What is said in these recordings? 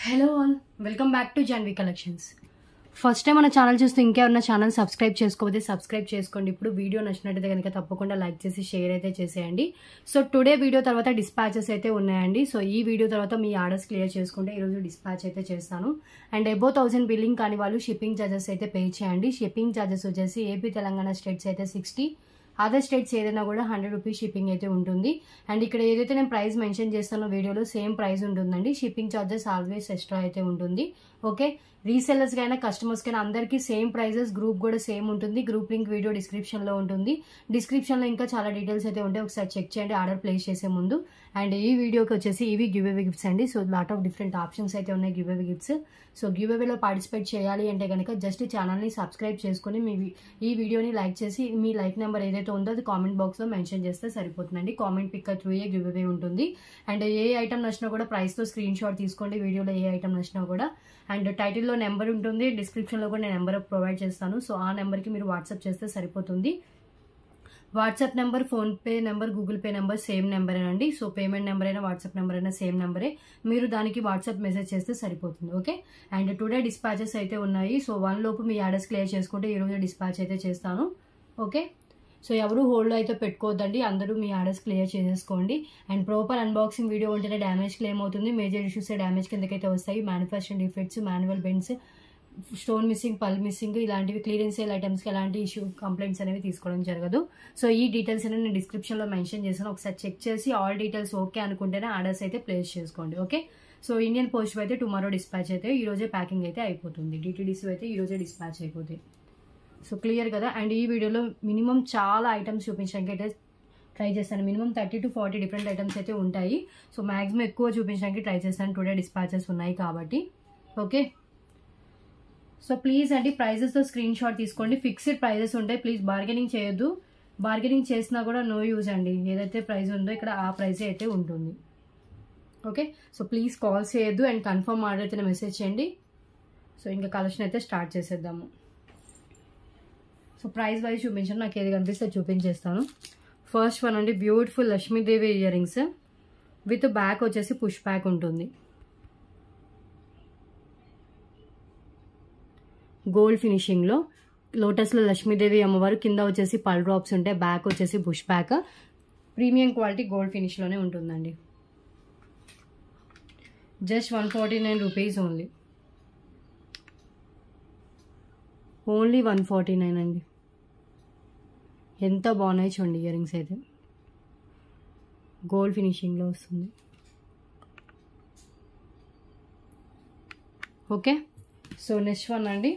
Hello all, welcome back to Janvi collections. First time మన channel చూస్తే ఇంకెవరన్నా ఛానల్ సబ్స్క్రైబ్ చేసుకోకపోతే సబ్స్క్రైబ్ చేసుకోండి. ఇప్పుడు వీడియో నచ్చినట్టయితే కనుక తప్పకుండా లైక్ చేసి షేర్ అయితే చేసేయండి. సో టుడే వీడియో తర్వాత డిస్పాచెస్ అయితే ఉన్నాయండి. సో ఈ వీడియో తర్వాత మీ ఆర్డర్స్ క్లియర్ చేసుకుంటే ఈరోజు డిస్పాచ్ అయితే చేస్తాను. అండ్ అబౌవ్ 1000 బిల్లింగ్ కానీ వాళ్ళు షిప్పింగ్ ఛార్జెస్ అయితే పే చేయండి. షిప్పింగ్ ఛార్జెస్ వచ్చేసి ఏపీ తెలంగాణ స్టేట్స్ అయితే 60, అదర్ స్టేట్స్ ఏదైనా కూడా 100 రూపీస్ షిప్పింగ్ అయితే ఉంటుంది. అండ్ ఇక్కడ ఏదైతే నేను ప్రైస్ మెన్షన్ చేస్తానో వీడియోలో సేమ్ ప్రైస్ ఉంటుందండి. షిప్పింగ్ ఛార్జెస్ ఆల్వేస్ ఎక్స్ట్రా అయితే ఉంటుంది. ఓకే, రీసెల్లర్స్ కైనా కస్టమర్స్ కైనా అందరికీ సేమ్ ప్రైజెస్. గ్రూప్ కూడా సేమ్ ఉంటుంది. గ్రూప్ లింక్ వీడియో డిస్క్రిప్షన్ లో ఉంటుంది. డిస్క్రిప్షన్ లో ఇంకా చాలా డీటెయిల్స్ అయితే ఉంటాయి, ఒకసారి చెక్ చేయండి ఆర్డర్ ప్లేస్ చేసే ముందు. అండ్ ఈ వీడియోకి వచ్చేసి ఇవి గివ్ అవే గిఫ్ట్స్ అండి. So lot of different options అయితే ఉన్నాయి give away gifts. So give అవేలో పార్టిసిపేట్ చేయాలి అంటే కనుక జస్ట్ ఛానల్ని సబ్స్క్రైబ్ చేసుకుని ఈ వీడియోని లైక్ చేసి మీ లైక్ నెంబర్ ఏదైతే ఉందో అది కామెంట్ బాక్స్లో మెన్షన్ చేస్తే సరిపోతుందండి. Comment pick through a give away ఉంటుంది. అండ్ ఏ ఐటమ్ నచ్చినా కూడా ప్రైస్తో స్క్రీన్ షాట్ తీసుకోండి వీడియోలో ఏ ఐటమ్ నచ్చినా కూడా. అండ్ టైటిల్లో నెంబర్ ఉంటుంది, డిస్క్రిప్షన్లో కూడా నేను నెంబర్ ప్రొవైడ్ చేస్తాను. సో ఆ నెంబర్కి మీరు వాట్సాప్ చేస్తే సరిపోతుంది. WhatsApp number, PhonePe number, Google Pay number same నెంబరేనండి. సో పేమెంట్ నెంబర్ అయినా వాట్సాప్ నెంబర్ అయినా సేమ్ నెంబరే. మీరు దానికి వాట్సాప్ మెసేజ్ చేస్తే సరిపోతుంది. ఓకే, అండ్ టుడే డిస్పాచెస్ అయితే ఉన్నాయి. సో 1 లోపు మీ ఆర్డర్స్ క్లియర్ చేసుకుంటే ఈరోజు డిస్పాచ్ అయితే చేస్తాను. ఓకే, సో ఎవరు హోల్డ్లో అయితే పెట్టుకోవద్దండి, అందరూ మీ ఆర్డర్స్ క్లియర్ చేసేసుకోండి. అండ్ ప్రాపర్ అన్బాక్సింగ్ వీడియో ఉంటేనే డ్యామేజ్ క్లెయిమ్ అవుతుంది. మేజర్ ఇష్యూస్ డ్యామేజ్ కిందకైతే వస్తాయి. Manufacturing defects, manual bends, stone missing, పల్ మిస్సింగ్, ఇలాంటివి క్లియరెన్స్ సేల్ ఐటమ్స్కి ఎలాంటి ఇష్యూ కంప్లైంట్స్ అనేవి తీసుకోవడం జరగదు. సో ఈ డీటెయిల్స్ అనేవి నేను డిస్క్రిప్షన్లో మెన్షన్ చేశాను. ఒకసారి చెక్ చేసి ఆల్ డీటెయిల్స్ ఓకే అనుకుంటేనే ఆర్డర్స్ అయితే ప్లేస్ చేసుకోండి. ఓకే, సో ఇండియన్ పోస్ట్ అయితే టుమారో డిస్పాచ్ అయితే ఈరోజే ప్యాకింగ్ అయితే అయిపోతుంది. డిటీడీసీ అయితే ఈరోజే డిస్పాచ్ అయిపోతాయి. సో క్లియర్ కదా. అండ్ ఈ వీడియోలో మినిమం చాలా ఐటమ్స్ చూపించడానికి అయితే ట్రై చేస్తాను. మినిమం 30 to 40 డిఫరెంట్ ఐటమ్స్ అయితే ఉంటాయి. సో మ్యాక్సిమం ఎక్కువ చూపించడానికి ట్రై చేస్తాను, టుడే డిస్పాచెస్ ఉన్నాయి కాబట్టి. ఓకే, సో ప్లీజ్ అండి ప్రైజెస్తో స్క్రీన్ షాట్ తీసుకోండి. ఫిక్స్డ్ ప్రైజెస్ ఉంటాయి, ప్లీజ్ బార్గెనింగ్ చేయొద్దు. బార్గెనింగ్ చేసినా కూడా నో యూజ్ అండి. ఏదైతే ప్రైస్ ఉందో ఇక్కడ ఆ ప్రైజే అయితే ఉంటుంది. ఓకే, సో ప్లీజ్ కాల్స్ చేయొద్దు అండ్ కన్ఫర్మ్ ఆర్డర్ అయితే మెసేజ్ చేయండి. సో ఇంకా కలెక్షన్ అయితే స్టార్ట్ చేసేద్దాము. సో ప్రైస్ వైజ్ చూపించాను, నాకు ఏది కనిపిస్తే చూపించేస్తాను. ఫస్ట్ వన్ అండి, beautiful Lakshmidevi ear rings with back వచ్చేసి పుష్ బ్యాక్ ఉంటుంది. గోల్డ్ ఫినిషింగ్లో లోటస్లో లక్ష్మీదేవి అమ్మవారు, కింద వచ్చేసి పల్ డ్రాప్స్ ఉంటాయి, బ్యాక్ వచ్చేసి push back. Premium quality gold ఫినిష్లోనే ఉంటుందండి. Just 149 rupees only. ఓన్లీ 149 అండి. ఎంత బాగున్నాయి చూడండి ఇయర్ రింగ్స్ అయితే. గోల్డ్ ఫినిషింగ్లో వస్తుంది. ఓకే, సో నెక్స్ట్ వన్ అండి,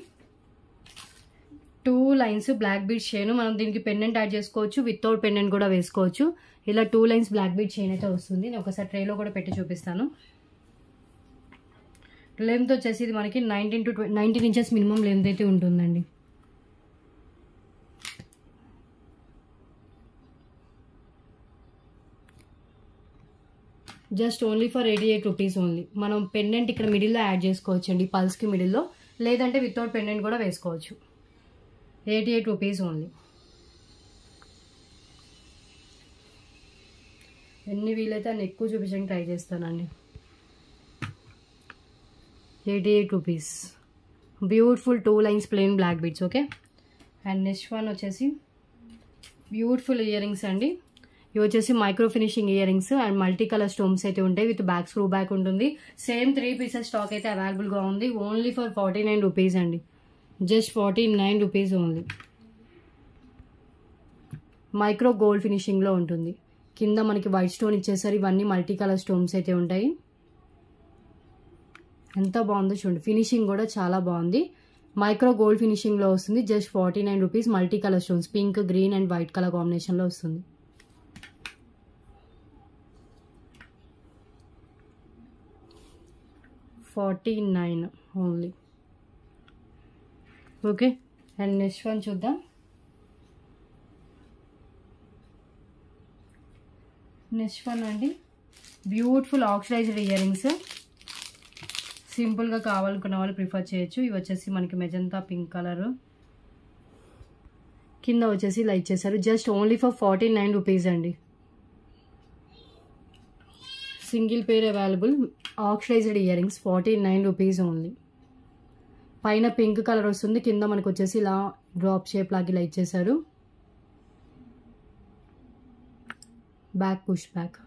2 లైన్స్ బ్లాక్ బీడ్ చైన్. మనం దీనికి పెండెంట్ యాడ్ చేసుకోవచ్చు, వితౌట్ పెండెంట్ కూడా వేసుకోవచ్చు. ఇలా 2 లైన్స్ బ్లాక్ బీడ్ చైన్ అయితే వస్తుంది. నేను ఒకసారి ట్రేలో కూడా పెట్టి చూపిస్తాను. లెంత్ వచ్చేసి ఇది మనకి 19 ఇంచెస్ మినిమం లెంత్ అయితే ఉంటుందండి. Just only for 88 rupees only. మనం పెండెంట్ ఇక్కడ మిడిల్లో యాడ్ చేసుకోవచ్చు అండి, పల్స్కి మిడిల్లో, లేదంటే వితౌట్ పెండెంట్ కూడా వేసుకోవచ్చు. 88 రూపీస్ ఓన్లీ. ఎన్ని వీలైతే అన్ని ఎక్కువ చూపించడానికి ట్రై చేస్తానండి. 88 rupees. Beautiful 2 lines plain black beads. Okay, and next one వచ్చేసి బ్యూటిఫుల్ ఇయర్ రింగ్స్ అండి. ఇవి వచ్చేసి micro finishing ear rings and multi colour stones అయితే ఉంటాయి, విత్ బ్యాక్ స్క్రూ బ్యాక్ ఉంటుంది. సేమ్ 3 పీసెస్ స్టాక్ అయితే అవైలబుల్గా ఉంది. ఓన్లీ ఫర్ 49 రూపీస్ అండి. Just 49 rupees only. Micro gold ఫినిషింగ్లో ఉంటుంది. కింద మనకి వైట్ స్టోన్ ఇచ్చేసరి ఇవన్నీ మల్టీ కలర్ స్టోన్స్ అయితే ఉంటాయి. ఎంత బాగుందో చూడండి, ఫినిషింగ్ కూడా చాలా బాగుంది. మైక్రో గోల్డ్ ఫినిషింగ్లో వస్తుంది. Just 49 rupees. Multi colour stones, pink, green and white colour కాంబినేషన్లో వస్తుంది. $49 only. Okay, and next one చూద్దాం. నెక్స్ట్ వన్ అండి, బ్యూటిఫుల్ ఆక్సిడైజ్డ్ ఇయర్ రింగ్స్. సింపుల్గా కావాలనుకున్న వాళ్ళు ప్రిఫర్ చేయొచ్చు. ఇవి వచ్చేసి మనకి మెజంతా పింక్ కలర్, కింద వచ్చేసి ఇలా ఇచ్చేసారు. జస్ట్ ఓన్లీ ఫర్ 49 రూపీస్ అండి. Single pair available. Oxidized ear rings 49 rupees only. పైన పింక్ కలర్ వస్తుంది, కింద మనకు వచ్చేసి ఇలా డ్రాప్ షేప్ లాగా ఇలా ఇచ్చేసారు. Back push back.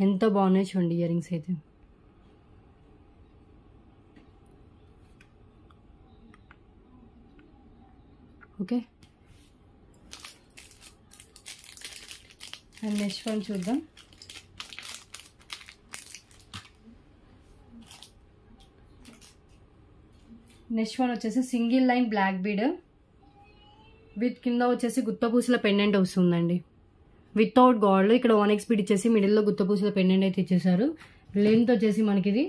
ఎంత బాగున్నాయి చూడండి ఇయర్ రింగ్స్ అయితే. ఓకే, అండ్ నెక్స్ట్ వన్ చూద్దాం. నెక్స్ట్ వన్ వచ్చేసి single line black bead with కింద వచ్చేసి గుత్తపూసల పెండెంట్ వస్తుందండి, వితౌట్ గోల్డ్. ఇక్కడ 1x బీడ్ ఇచ్చేసి మిడిల్లో గుత్తపూసల పెండెంట్ అయితే ఇచ్చేసారు. లెంత్ వచ్చేసి మనకి ఇది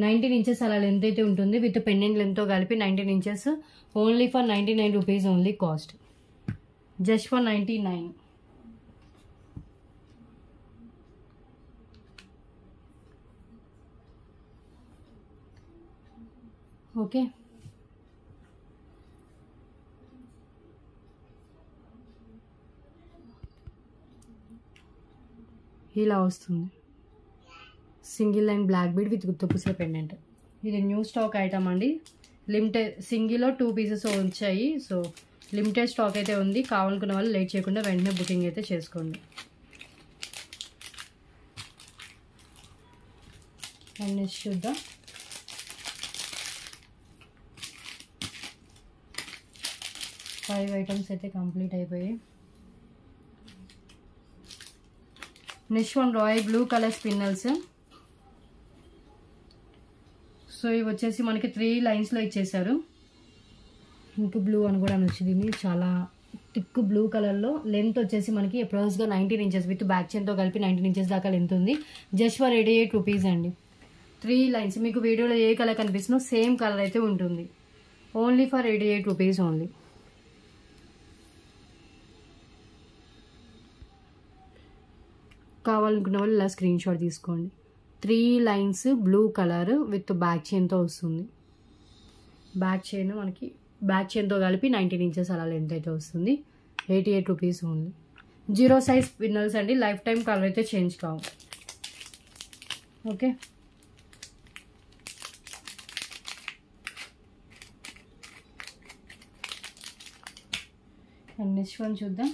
19 ఇంచెస్ అలా లెంత్ అయితే ఉంటుంది. విత్ పెండెంట్ లెంత్తో కలిపి 19 inches. Only for 99 rupees only cost. Just for 99. Okay, ఇలా వస్తుంది single line black bead with గుత్తపూసల పెండెంట్. ఇది న్యూ స్టాక్ ఐటమ్ అండి. లిమిటెడ్, సింగిల్లో 2 పీసెస్ వచ్చాయి. సో లిమిటెడ్ స్టాక్ అయితే ఉంది. కావాలనుకున్న వాళ్ళు లేట్ చేయకుండా వెంటనే బుకింగ్ అయితే చేసుకోండి. అండ్ నెక్స్ట్ చూద్దాం. ఫైవ్ ఐటమ్స్ అయితే కంప్లీట్ అయిపోయాయి. Next one royal blue colour spinels. So ఇవి వచ్చేసి మనకి 3 లైన్స్లో ఇచ్చేసారు. ఇంక బ్లూ అని కూడా అనొచ్చు దీన్ని. చాలా థిక్ బ్లూ కలర్లో. లెంత్ వచ్చేసి మనకి అప్రాక్స్గా 19 ఇంచెస్ విత్ బ్యాక్ చైన్తో కలిపి 19 ఇంచెస్ దాకా లెంత్ ఉంది. జస్ట్ ఫర్ 88 రూపీస్ అండి. 3 లైన్స్. మీకు వీడియోలో ఏ కలర్ కనిపిస్తుందో సేమ్ కలర్ అయితే ఉంటుంది. Only for 88 rupees only. కావాలనుకున్న వాళ్ళు ఇలా స్క్రీన్ షాట్ తీసుకోండి. 3 lines blue colour with back చైన్తో వస్తుంది. బ్యాక్ చైన్ మనకి బ్యాక్ చైన్తో కలిపి 19 ఇంచెస్ అలా లెంత్ అయితే వస్తుంది. 88 రూపీస్ ఓన్లీ. 0 సైజ్ స్పిన్నల్స్ అండి. లైఫ్ టైం కలర్ అయితే చేంజ్ కావు. ఓకే, అండ్ నెక్స్ట్ వన్ చూద్దాం.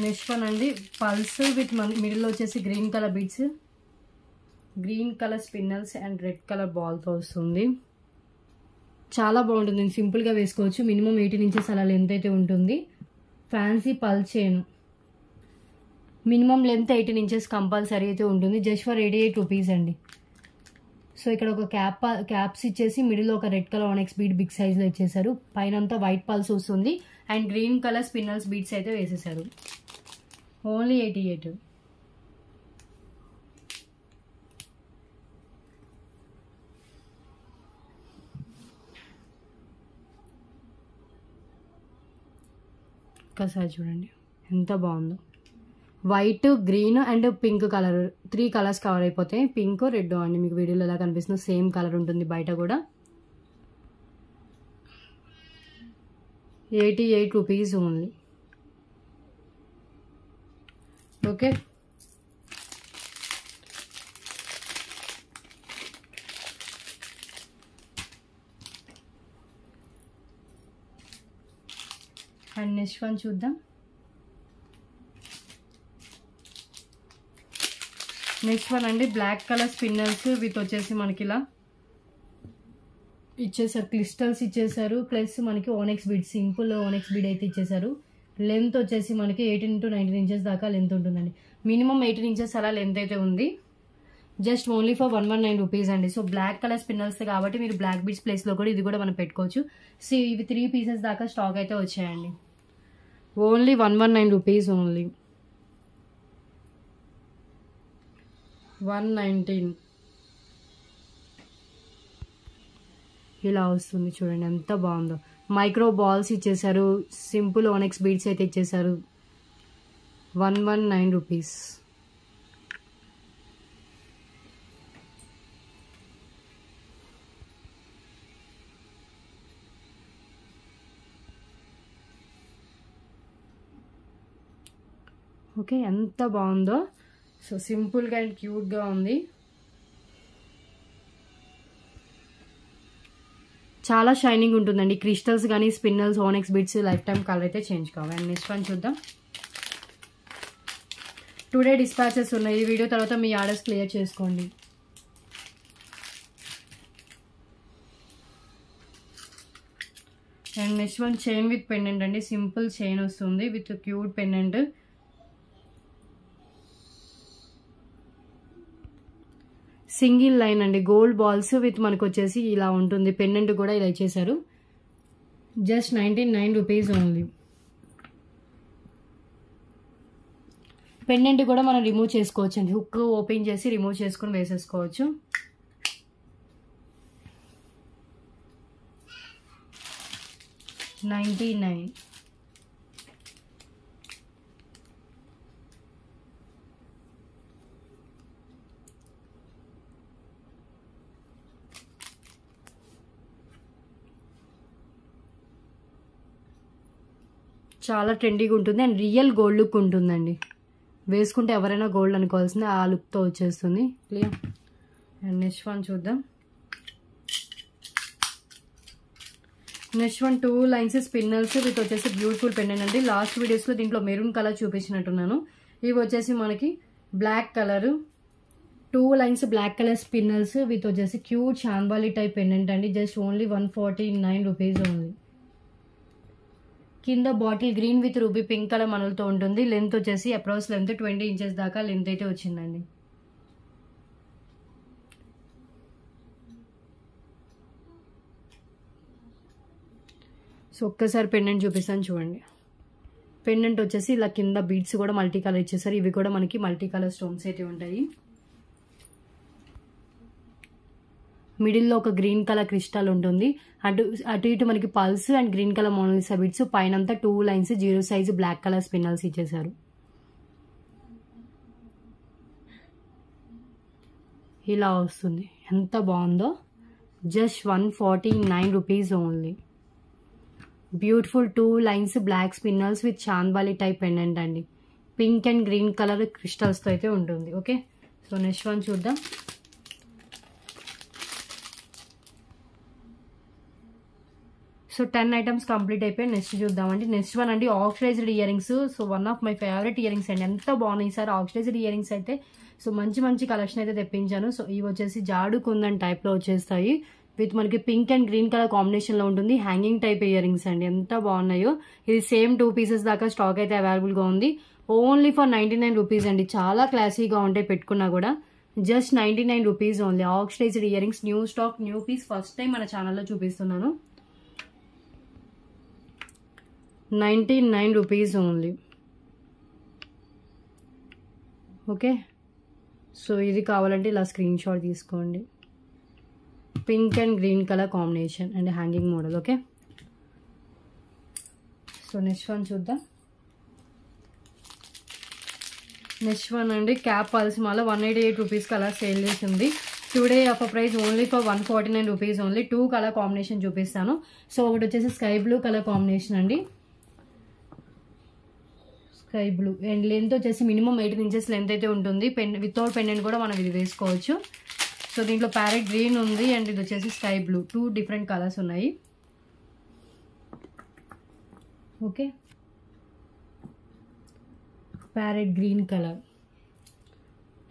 నెక్స్ట్ వన్ అండి పల్స్ విత్ మిడిల్లో వచ్చేసి green colour beads, green colour spinels and red colour బాల్తో వస్తుంది. చాలా బాగుంటుంది. సింపుల్గా వేసుకోవచ్చు. మినిమం 18 ఇంచెస్ అలా లెంత్ అయితే ఉంటుంది. Fancy pulse chain. Minimum length 18 inches compulsory అయితే ఉంటుంది. జస్ట్ ఫర్ 88 రూపీస్ అండి. సో ఇక్కడ ఒక క్యాప్స్ ఇచ్చేసి మిడిల్లో ఒక red colour 1x bead big సైజ్లో ఇచ్చేసారు. పైన అంతా వైట్ పల్స్ వస్తుంది and green colour spinels beads అయితే వేసేసారు. ఓన్లీ 88. ఒకసారి చూడండి ఎంత బాగుందో. White, green and pink colour 3 colours cover అయిపోతాయి. పింక్, రెడ్ అండి. మీకు వీడియోలో ఎలా కనిపిస్తుందో సేమ్ కలర్ ఉంటుంది బయట కూడా. 88 rupees only. Okay, and next one చూద్దాం. నెక్స్ట్ వన్ అండి బ్లాక్ కలర్ స్పిన్నర్స్ విత్ వచ్చేసి మనకి ఇలా ఇచ్చేసారు. క్రిస్టల్స్ ఇచ్చేసారు. ప్లస్ మనకి 1x bead, simple 1x bead అయితే ఇచ్చేసారు. లెంత్ వచ్చేసి మనకి 18 to 19 ఇంచెస్ దాకా లెంత్ ఉంటుందండి. మినిమం 18 ఇంచెస్ అలా లెంత్ అయితే ఉంది. జస్ట్ ఓన్లీ ఫర్ 119 రూపీస్ అండి. సో బ్లాక్ కలర్ స్పిన్నర్స్ కాబట్టి మీరు బ్లాక్ బీడ్స్ ప్లేస్లో కూడా ఇది కూడా మనం పెట్టుకోవచ్చు. సో ఇవి 3 పీసెస్ దాకా స్టాక్ అయితే వచ్చాయండి. Only 119 rupees only. 119. ఇలా వస్తుంది చూడండి ఎంత బాగుందో. మైక్రో బాల్స్ ఇచ్చేసారు. సింపుల్ 1x బీడ్స్ అయితే ఇచ్చేసారు. 119 రూపీస్. ఓకే, ఎంత బాగుందో. సో సింపుల్గా అండ్ క్యూట్గా ఉంది. చాలా షైనింగ్ ఉంటుందండి. క్రిస్టల్స్ కానీ spinels, onyx bits life time colour అయితే చేంజ్ కావాలి. అండ్ నెక్స్ట్ వన్ చూద్దాం. టుడే డిస్పాచెస్ ఉన్నాయి. ఈ వీడియో తర్వాత మీ ఆర్డర్స్ క్లియర్ చేసుకోండి. And next one chain with pendant అండి. సింపుల్ చైన్ వస్తుంది with cute pendant. Single line అండి. గోల్డ్ బాల్స్ విత్ మనకు వచ్చేసి ఇలా ఉంటుంది. పెండెంట్ కూడా ఇలా ఇచ్చేసారు. Just 99 rupees only. పెండెంట్ కూడా మనం రిమూవ్ చేసుకోవచ్చు అండి. హుక్ ఓపెన్ చేసి రిమూవ్ చేసుకుని వేసేసుకోవచ్చు. $99. చాలా ట్రెండీగా ఉంటుంది అండ్ రియల్ గోల్డ్ లుక్ ఉంటుందండి. వేసుకుంటే ఎవరైనా గోల్డ్ అనుకోవాల్సింది, ఆ లుక్తో వచ్చేస్తుంది. క్లియర్. అండ్ నెక్స్ట్ వన్ చూద్దాం. Next one 2 lines spinels with వచ్చేసి బ్యూటిఫుల్ పెండెంట్ అండి. లాస్ట్ వీడియోస్లో దీంట్లో మెరూన్ కలర్ చూపించినట్టున్నాను. ఇవి వచ్చేసి మనకి black colour, 2 lines black colour spinels with వచ్చేసి క్యూట్ చాంబాలి టైప్ పెండెంట్ అండి. Just only 149 rupees only. కింద bottle green with ruby pink colour మనలతో ఉంటుంది. లెంత్ వచ్చేసి అప్రాక్స్ లెంత్ 20 ఇంచెస్ దాకా లెంత్ అయితే వచ్చిందండి. సో ఒక్కసారి పెండెంట్ చూపిస్తాను చూడండి. పెండెంట్ వచ్చేసి ఇలా కింద బీడ్స్ కూడా మల్టీ కలర్ ఇచ్చేసారు. ఇవి కూడా మనకి మల్టీ కలర్ స్టోన్స్ అయితే ఉంటాయి. మిడిల్లో ఒక గ్రీన్ కలర్ క్రిస్టల్ ఉంటుంది. అటు ఇటు మనకి pearls and green colour Monalisa beads, పైన అంతా 2 lines 0 size black colour spinels ఇచ్చేసారు. ఇలా వస్తుంది. ఎంత బాగుందో. Just 149 rupees only. Beautiful 2 lines black spinels with చాంబాలి టైప్ పెండెంట్ అండి. పింక్ అండ్ గ్రీన్ కలర్ క్రిస్టల్స్తో అయితే ఉంటుంది. ఓకే, సో నెక్స్ట్ వన్ చూద్దాం. సో 10 ఐటమ్స్ కంప్లీట్ అయిపోయి నెక్స్ట్ చూద్దామండి. నెక్స్ట్ వన్ అండి oxidized ear rings. So one of my favourite ear rings అండి. ఎంత బాగున్నాయి సార్ ఆక్సిడైజ్డ్ ఇయర్ రింగ్స్ అయితే. సో మంచి కలెక్షన్ అయితే తెప్పించాను. సో ఇవి వచ్చేసి జాడు కుందన్ టైప్లో వచ్చేస్తాయి. విత్ మనకి పింక్ అండ్ గ్రీన్ కలర్ కాంబినేషన్లో ఉంటుంది. హ్యాంగింగ్ టైప్ ఇయర్ రింగ్స్ అండి. ఎంత బాగున్నాయో. ఇది సేమ్ 2 పీసెస్ దాకా స్టాక్ అయితే అవైలబుల్గా ఉంది. ఓన్లీ ఫర్ 99 రూపీస్ అండి. చాలా క్లాసీగా ఉంటాయి పెట్టుకున్నా కూడా. Just 99 rupees only. Oxidized ear rings new stock, new piece, first time మన ఛానల్లో చూపిస్తున్నాను. 99 రూపీస్ ఓన్లీ. ఓకే, సో ఇది కావాలంటే ఇలా స్క్రీన్ షాట్ తీసుకోండి. Pink and green colour combination and hanging model. Okay, so next one చూద్దాం. నెక్స్ట్ వన్ అండి cap pulse మాల 188 రూపీస్కి అలా సేల్ చేసింది. Today offer price only for 149 rupees only. 2 colour combination చూపిస్తాను. సో ఒకటి వచ్చేసి స్కై బ్లూ కలర్ కాంబినేషన్ అండి. Sky blue and length వచ్చేసి మినిమం 18 ఇంచెస్ లెంత్ అయితే ఉంటుంది. వితౌట్ పెండెంట్ కూడా మనం ఇది వేసుకోవచ్చు. సో దీంట్లో ప్యారెట్ గ్రీన్ ఉంది అండ్ ఇది వచ్చేసి స్కై బ్లూ. 2 డిఫరెంట్ కలర్స్ ఉన్నాయి. Okay, parrot green colour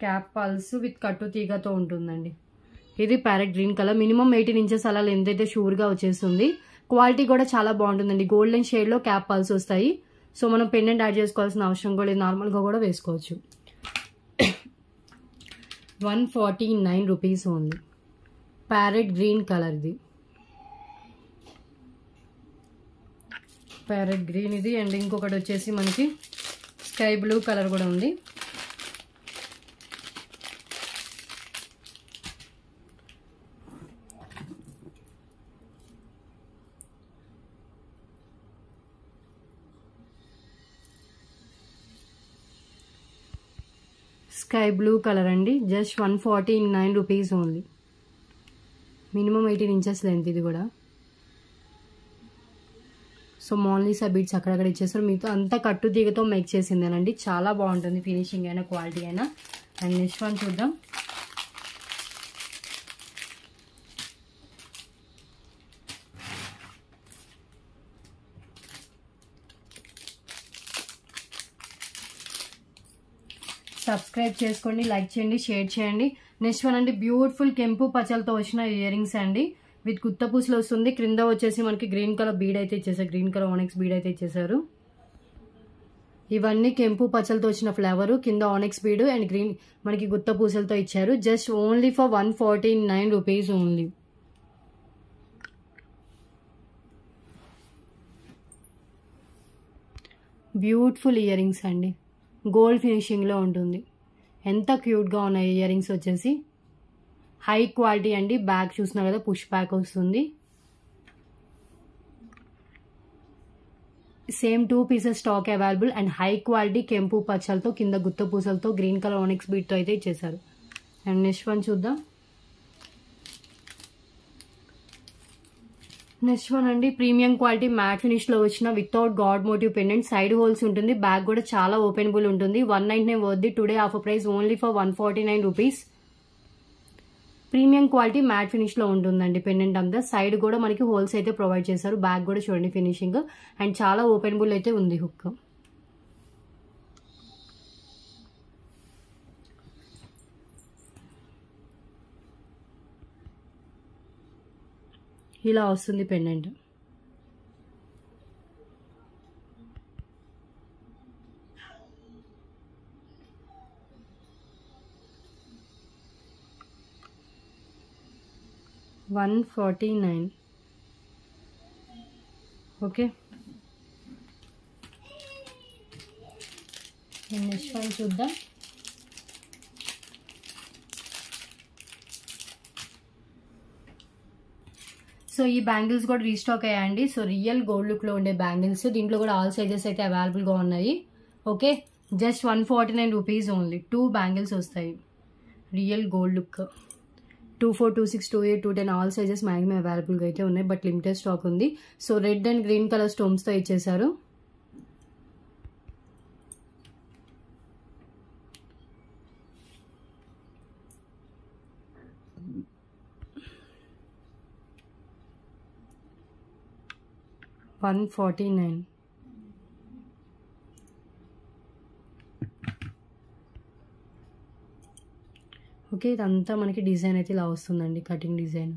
cap pulse with కట్టు తీగతో ఉంటుందండి. ఇది parrot green colour. Minimum 18 inches అలా లెంత్ అయితే షూర్గా వచ్చేస్తుంది. క్వాలిటీ కూడా చాలా బాగుంటుందండి. గోల్డెన్ షేడ్లో క్యాప్ పల్స్ వస్తాయి. సో మనం పెండెంట్ యాడ్ చేసుకోవాల్సిన అవసరం కూడా లేదు. నార్మల్గా కూడా వేసుకోవచ్చు. 149 rupees only. Parrot green colour ఇది. ప్యారెట్ గ్రీన్ ఇది అండ్ ఇంకొకటి వచ్చేసి మనకి స్కై బ్లూ కలర్ కూడా ఉంది. స్కై బ్లూ కలర్ అండి. Just 149 rupees only. Minimum 18 inches length ఇది కూడా. సో మోనాలిసా బీడ్స్ అక్కడక్కడ ఇచ్చేస్తారు. మీతో అంతా కట్టు తీగతో మేక్ చేసిందేనండి. చాలా బాగుంటుంది ఫినిషింగ్ అయినా క్వాలిటీ అయినా. అండ్ నెక్స్ట్ వన్ చూద్దాం. సబ్స్క్రైబ్ చేసుకోండి, లైక్ చేయండి, షేర్ చేయండి. నెక్స్ట్ వన్ అండి బ్యూటిఫుల్ కెంపు పచ్చలతో వచ్చిన ఇయర్ రింగ్స్ అండి. విత్ గుత్త పూసలు వస్తుంది. క్రింద వచ్చేసి మనకి గ్రీన్ కలర్ బీడ్ అయితే ఇచ్చేసారు. గ్రీన్ కలర్ ఆనెక్స్ బీడ్ అయితే ఇచ్చేసారు. ఇవన్నీ కెంపు పచ్చలతో వచ్చిన ఫ్లేవర్. కింద ఆనెక్స్ బీడ్ అండ్ గ్రీన్ మనకి గుత్త పూసలతో ఇచ్చారు. Just only for 149 rupees only. Beautiful ear rings అండి. గోల్డ్ ఫినిషింగ్లో ఉంటుంది. ఎంత క్యూట్గా ఉన్నాయి ఇయర్ రింగ్స్ వచ్చేసి. హై క్వాలిటీ అండి. బ్యాగ్ చూసినా కదా పుష్ బ్యాక్ వస్తుంది. Same 2 pieces stock available and high quality కెంపు పచ్చలతో కింద గుత్త పూసలతో గ్రీన్ కలర్ ఆనెక్స్ బీట్తో అయితే ఇచ్చేసారు. అండ్ నెక్స్ట్ వన్ చూద్దాం. నెక్స్ట్ వన్ అండి ప్రీమియం క్వాలిటీ మ్యాట్ ఫినిష్ లో వచ్చిన without god motif pendant. Side holes ఉంటుంది. బ్యాగ్ కూడా చాలా ఓపెనబుల్ ఉంటుంది. 199 worth. Today offer price only for 149 rupees. Premium quality matte finish లో ఉంటుందండి పెండెంట్ అంతా. సైడ్ కూడా మనకి హోల్స్ అయితే ప్రొవైడ్ చేశారు. బ్యాగ్ కూడా చూడండి ఫినిషింగ్ అండ్ చాలా ఓపెనబుల్ అయితే ఉంది హుక్. ఇలా వస్తుంది పెండెంట్. $149. ఓకే. నెక్స్ట్ వన్ చూద్దాం. సో ఈ బ్యాంగిల్స్ కూడా రీస్టాక్ అయ్యాయండి. సో రియల్ గోల్డ్ లుక్ లో ఉండే బ్యాంగిల్స్. దీంట్లో కూడా ఆల్ సైజెస్ అయితే అవైలబుల్ గా ఉన్నాయి. Okay, just 149 rupees only. 2 bangles వస్తాయి. Real gold look. 24, 26, 28, 210 all sizes maximum available గా అయితే ఉన్నాయి. బట్ లిమిటెడ్ స్టాక్ ఉంది. So red and green colour stones తో ఇచ్చేసారు. $149. ఓకే, ఇదంతా మనకి డిజైన్ అయితే ఇలా వస్తుందండి. Cutting design.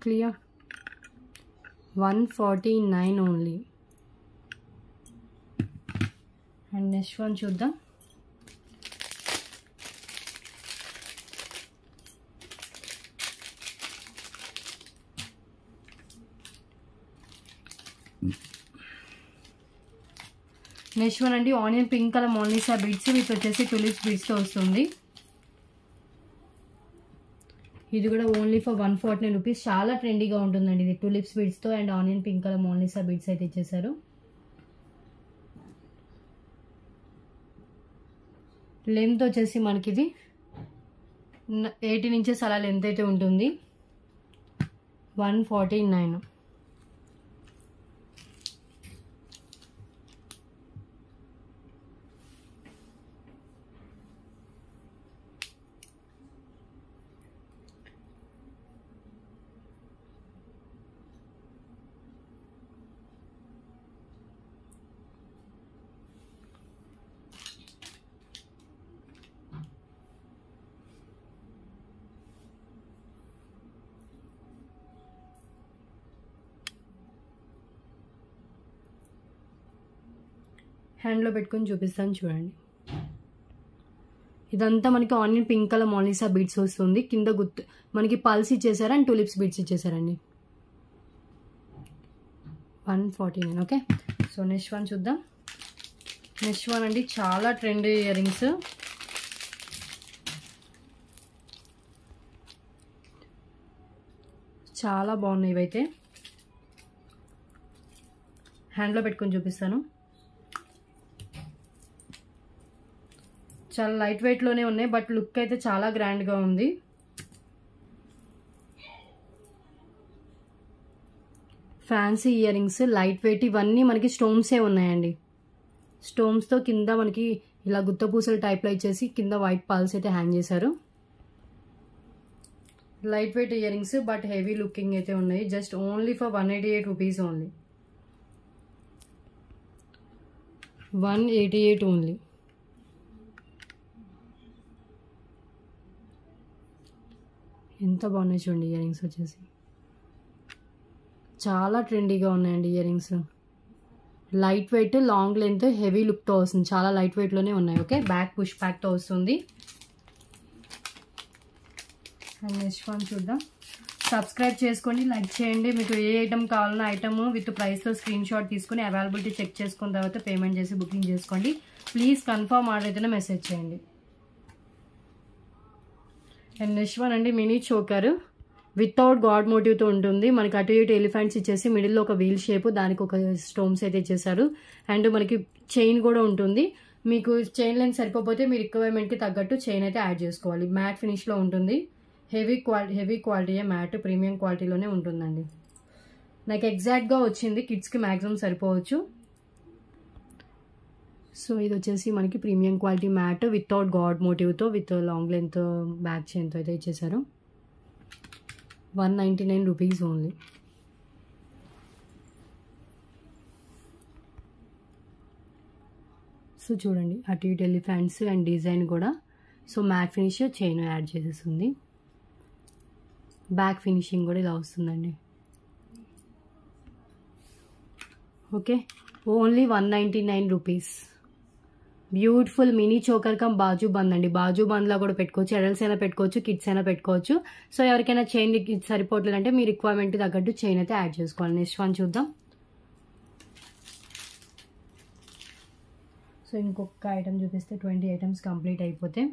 Clear. 149 only. And next one చూద్దాం. నెక్స్ట్ వన్ అండి onion pink colour Mona Lisa beads with వచ్చేసి టులిప్స్ బీడ్స్తో వస్తుంది. ఇది కూడా ఓన్లీ ఫర్ 149 రూపీస్. చాలా ట్రెండీగా ఉంటుందండి ఇది. టులిప్స్ బీడ్స్తో and onion pink colour Mona Lisa beads అయితే ఇచ్చేసారు. లెంత్ వచ్చేసి మనకి ఇది 18 ఇంచెస్ అలా లెంత్ అయితే ఉంటుంది. 149. హ్యాండ్లో పెట్టుకొని చూపిస్తాను చూడండి. ఇదంతా మనకి onion pink colour Mona Lisa beads వస్తుంది. కింద గుర్తు మనకి పల్స్ ఇచ్చేసారు అండ్ టులిప్స్ బీడ్స్ ఇచ్చేసారండి. 149. ఓకే, సో నెక్స్ట్ వన్ చూద్దాం. నెక్స్ట్ వన్ అండి చాలా ట్రెండీ ఇయర్ రింగ్స్. చాలా బాగున్నాయి ఇవైతే. హ్యాండ్లో పెట్టుకొని చూపిస్తాను. చాలా లైట్ వెయిట్లోనే ఉన్నాయి, బట్ లుక్ అయితే చాలా గ్రాండ్గా ఉంది. Fancy year rings, light wait, ఇవన్నీ మనకి స్టోన్సే ఉన్నాయండి. స్టోన్స్తో కింద మనకి ఇలా గుత్తపూసల టైప్లో ఇచ్చేసి కింద వైట్ పల్స్ అయితే హ్యాంగ్ చేశారు. Light weight ear rings but heavy looking అయితే ఉన్నాయి. Just only for 188 rupees only. 188 only. ఎంత బాగున్నాయి చూడండి ఇయర్ రింగ్స్ వచ్చేసి. చాలా ట్రెండీగా ఉన్నాయండి ear rings. Light weight, long length, heavy లుక్తో వస్తుంది. చాలా లైట్ వెయిట్లోనే ఉన్నాయి. ఓకే, బ్యాక్ పుష్ బ్యాక్తో వస్తుంది. అండ్ నెక్స్ట్ వన్ చూద్దాం. సబ్స్క్రైబ్ చేసుకోండి, లైక్ చేయండి. మీకు ఏ ఐటమ్ కావాలన్నా ఐటమ్ విత్ ప్రైస్తో స్క్రీన్ షాట్ తీసుకుని అవైలబిలిటీ చెక్ చేసుకున్న తర్వాత పేమెంట్ చేసి బుకింగ్ చేసుకోండి. ప్లీజ్ కన్ఫర్మ్ ఆర్డర్ అయితేనే మెసేజ్ చేయండి. అండ్ నెక్స్ట్ వన్ అండి, మినీ చోకర్ వితౌట్ గాడ్ మోటివ్తో ఉంటుంది. మనకి అటు ఇటు ఎలిఫెంట్స్ ఇచ్చేసి మిడిల్లో ఒక వీల్ షేప్, దానికి ఒక స్టోన్స్ అయితే ఇచ్చేసారు. అండ్ మనకి చైన్ కూడా ఉంటుంది. మీకు చైన్ లెంత్ సరిపోతే మీ రిక్వైర్మెంట్కి తగ్గట్టు చైన్ అయితే యాడ్ చేసుకోవాలి. మ్యాట్ ఫినిష్లో ఉంటుంది. హెవీ క్వాలిటీయే, మ్యాట్ ప్రీమియం క్వాలిటీలోనే ఉంటుందండి. నాకు ఎగ్జాక్ట్గా వచ్చింది, కిడ్స్కి మ్యాక్సిమం సరిపోవచ్చు. సో ఇది వచ్చేసి మనకి premium quality matte without god మోటివ్తో, విత్ లాంగ్ లెంత్ బ్యాక్ చైన్తో అయితే ఇచ్చేసారు. 199 రూపీస్ ఓన్లీ. సో చూడండి అటు ఇటు ఎలిఫెంట్స్ అండ్ డిజైన్ కూడా. So matte finish, chain add చేసేస్తుంది. బ్యాక్ ఫినిషింగ్ కూడా ఇలా వస్తుందండి. Okay, only 199 rupees. Beautiful mini choker cum బాజు బంద్ అండి. బాజు బంద్లా కూడా పెట్టుకోవచ్చు. అడల్ట్స్ అయినా పెట్టుకోవచ్చు, కిడ్స్ అయినా పెట్టుకోవచ్చు. సో ఎవరికైనా చైన్ సరిపోవట్లేదంటే మీ రిక్వైర్మెంట్ తగ్గట్టు చైన్ అయితే యాడ్ చేసుకోవాలి. నెక్స్ట్ వన్ చూద్దాం. సో ఇంకొక ఐటమ్ చూపిస్తే 20 ఐటమ్స్ కంప్లీట్ అయిపోతే.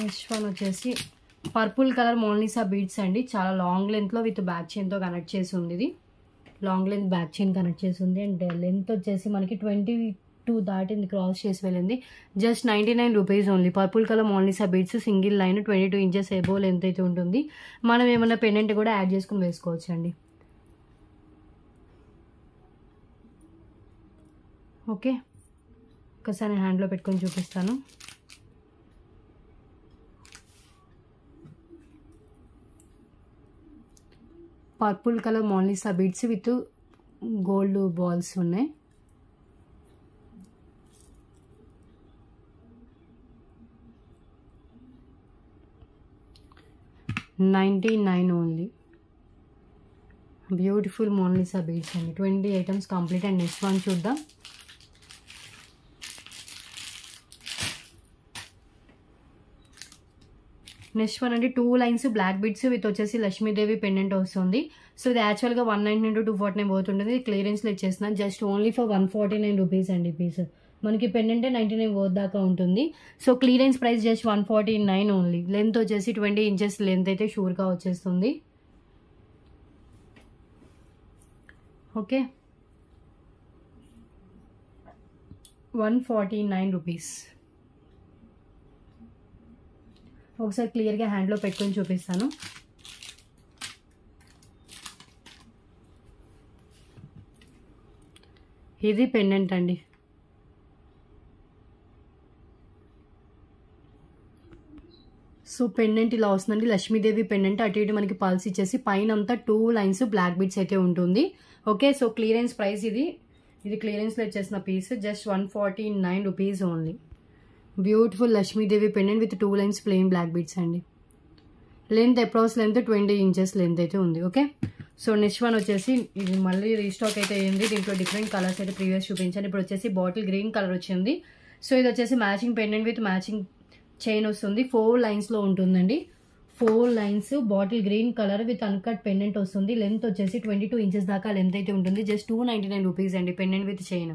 నెక్స్ట్ వన్ వచ్చేసి పర్పుల్ కలర్ మోనాలిసా బీడ్స్ అండి. చాలా లాంగ్ లెంత్లో విత్ బ్యాక్ చైన్తో కనెక్ట్ చేసి ఉంది. ఇది long length back chain connect చేసి ఉంది. అండ్ లెంత్ వచ్చేసి మనకి 22 దాటింది, క్రాస్ చేసి వెళ్ళింది. Just 99 rupees only. Purple colour Mona Lisa beads, single line, 22 inches above length అయితే ఉంటుంది. మనం ఏమన్నా పెండెంట్ కూడా యాడ్ చేసుకుని వేసుకోవచ్చు అండి. ఓకే, ఒకసారి నేను హ్యాండ్లో పెట్టుకొని చూపిస్తాను. Purple colour Mona Lisa beads with gold balls ఉన్నాయి. $99 ఓన్లీ. బ్యూటిఫుల్ మోనాలిసా బీడ్స్ అండి. 20 items complete. And next one చూద్దాం. నెక్స్ట్ వన్ అంటే 2 లైన్స్ బ్లాక్ బీడ్స్ విత్ వచ్చేసి లక్ష్మీదేవి పెండెంట్ వస్తుంది. సో ఇది యాక్చువల్గా 199 to 249 పోతుంటుంది. క్లియరెన్స్లో ఇచ్చేస్తున్నాను. జస్ట్ ఓన్లీ ఫర్ 149 రూపీస్ అండి పీస్. మనకి పెండెంటే 99 పోత్ దాకా ఉంటుంది. So clearance price just 149 only. Length వచ్చేసి 20 ఇంచెస్ లెంత్ అయితే షూర్గా వచ్చేస్తుంది. Okay, 149 rupees. ఒకసారి క్లియర్గా హ్యాండ్లో పెట్టుకొని చూపిస్తాను. ఇది పెండెంట్ అండి. సో పెండెంట్ ఇలా వస్తుందండి. లక్ష్మీదేవి పెండెంట్. అటు ఇటు మనకి పల్స్ ఇచ్చేసి పైన అంతా 2 లైన్స్ బ్లాక్ బీడ్స్ అయితే ఉంటుంది. ఓకే, సో క్లియరెన్స్ ప్రైస్ ఇది క్లియరెన్స్లో ఇచ్చేసిన piece just 149 rupees only. Beautiful Lakshmidevi pendant with 2 lines plain black beads అండి. Length approx length 20 inches length అయితే ఉంది. ఓకే, సో నెక్స్ట్ వన్ వచ్చేసి ఇది మళ్ళీ రీస్టాక్ అయితే అయింది. దీంట్లో డిఫరెంట్ కలర్స్ అయితే ప్రీవియస్ చూపించాను. ఇప్పుడు వచ్చేసి బాటిల్ గ్రీన్ కలర్ వచ్చింది. సో ఇది వచ్చేసి matching pendant with matching chain వస్తుంది. 4 లైన్స్లో ఉంటుందండి. 4 lines bottle green colour with uncut pendant వస్తుంది. లెంత్ వచ్చేసి 22 ఇంచెస్ దాకా లెంత్ అయితే ఉంటుంది. జస్ట్ 299 రూపీస్ అండి పెండెంట్ విత్ చైన్.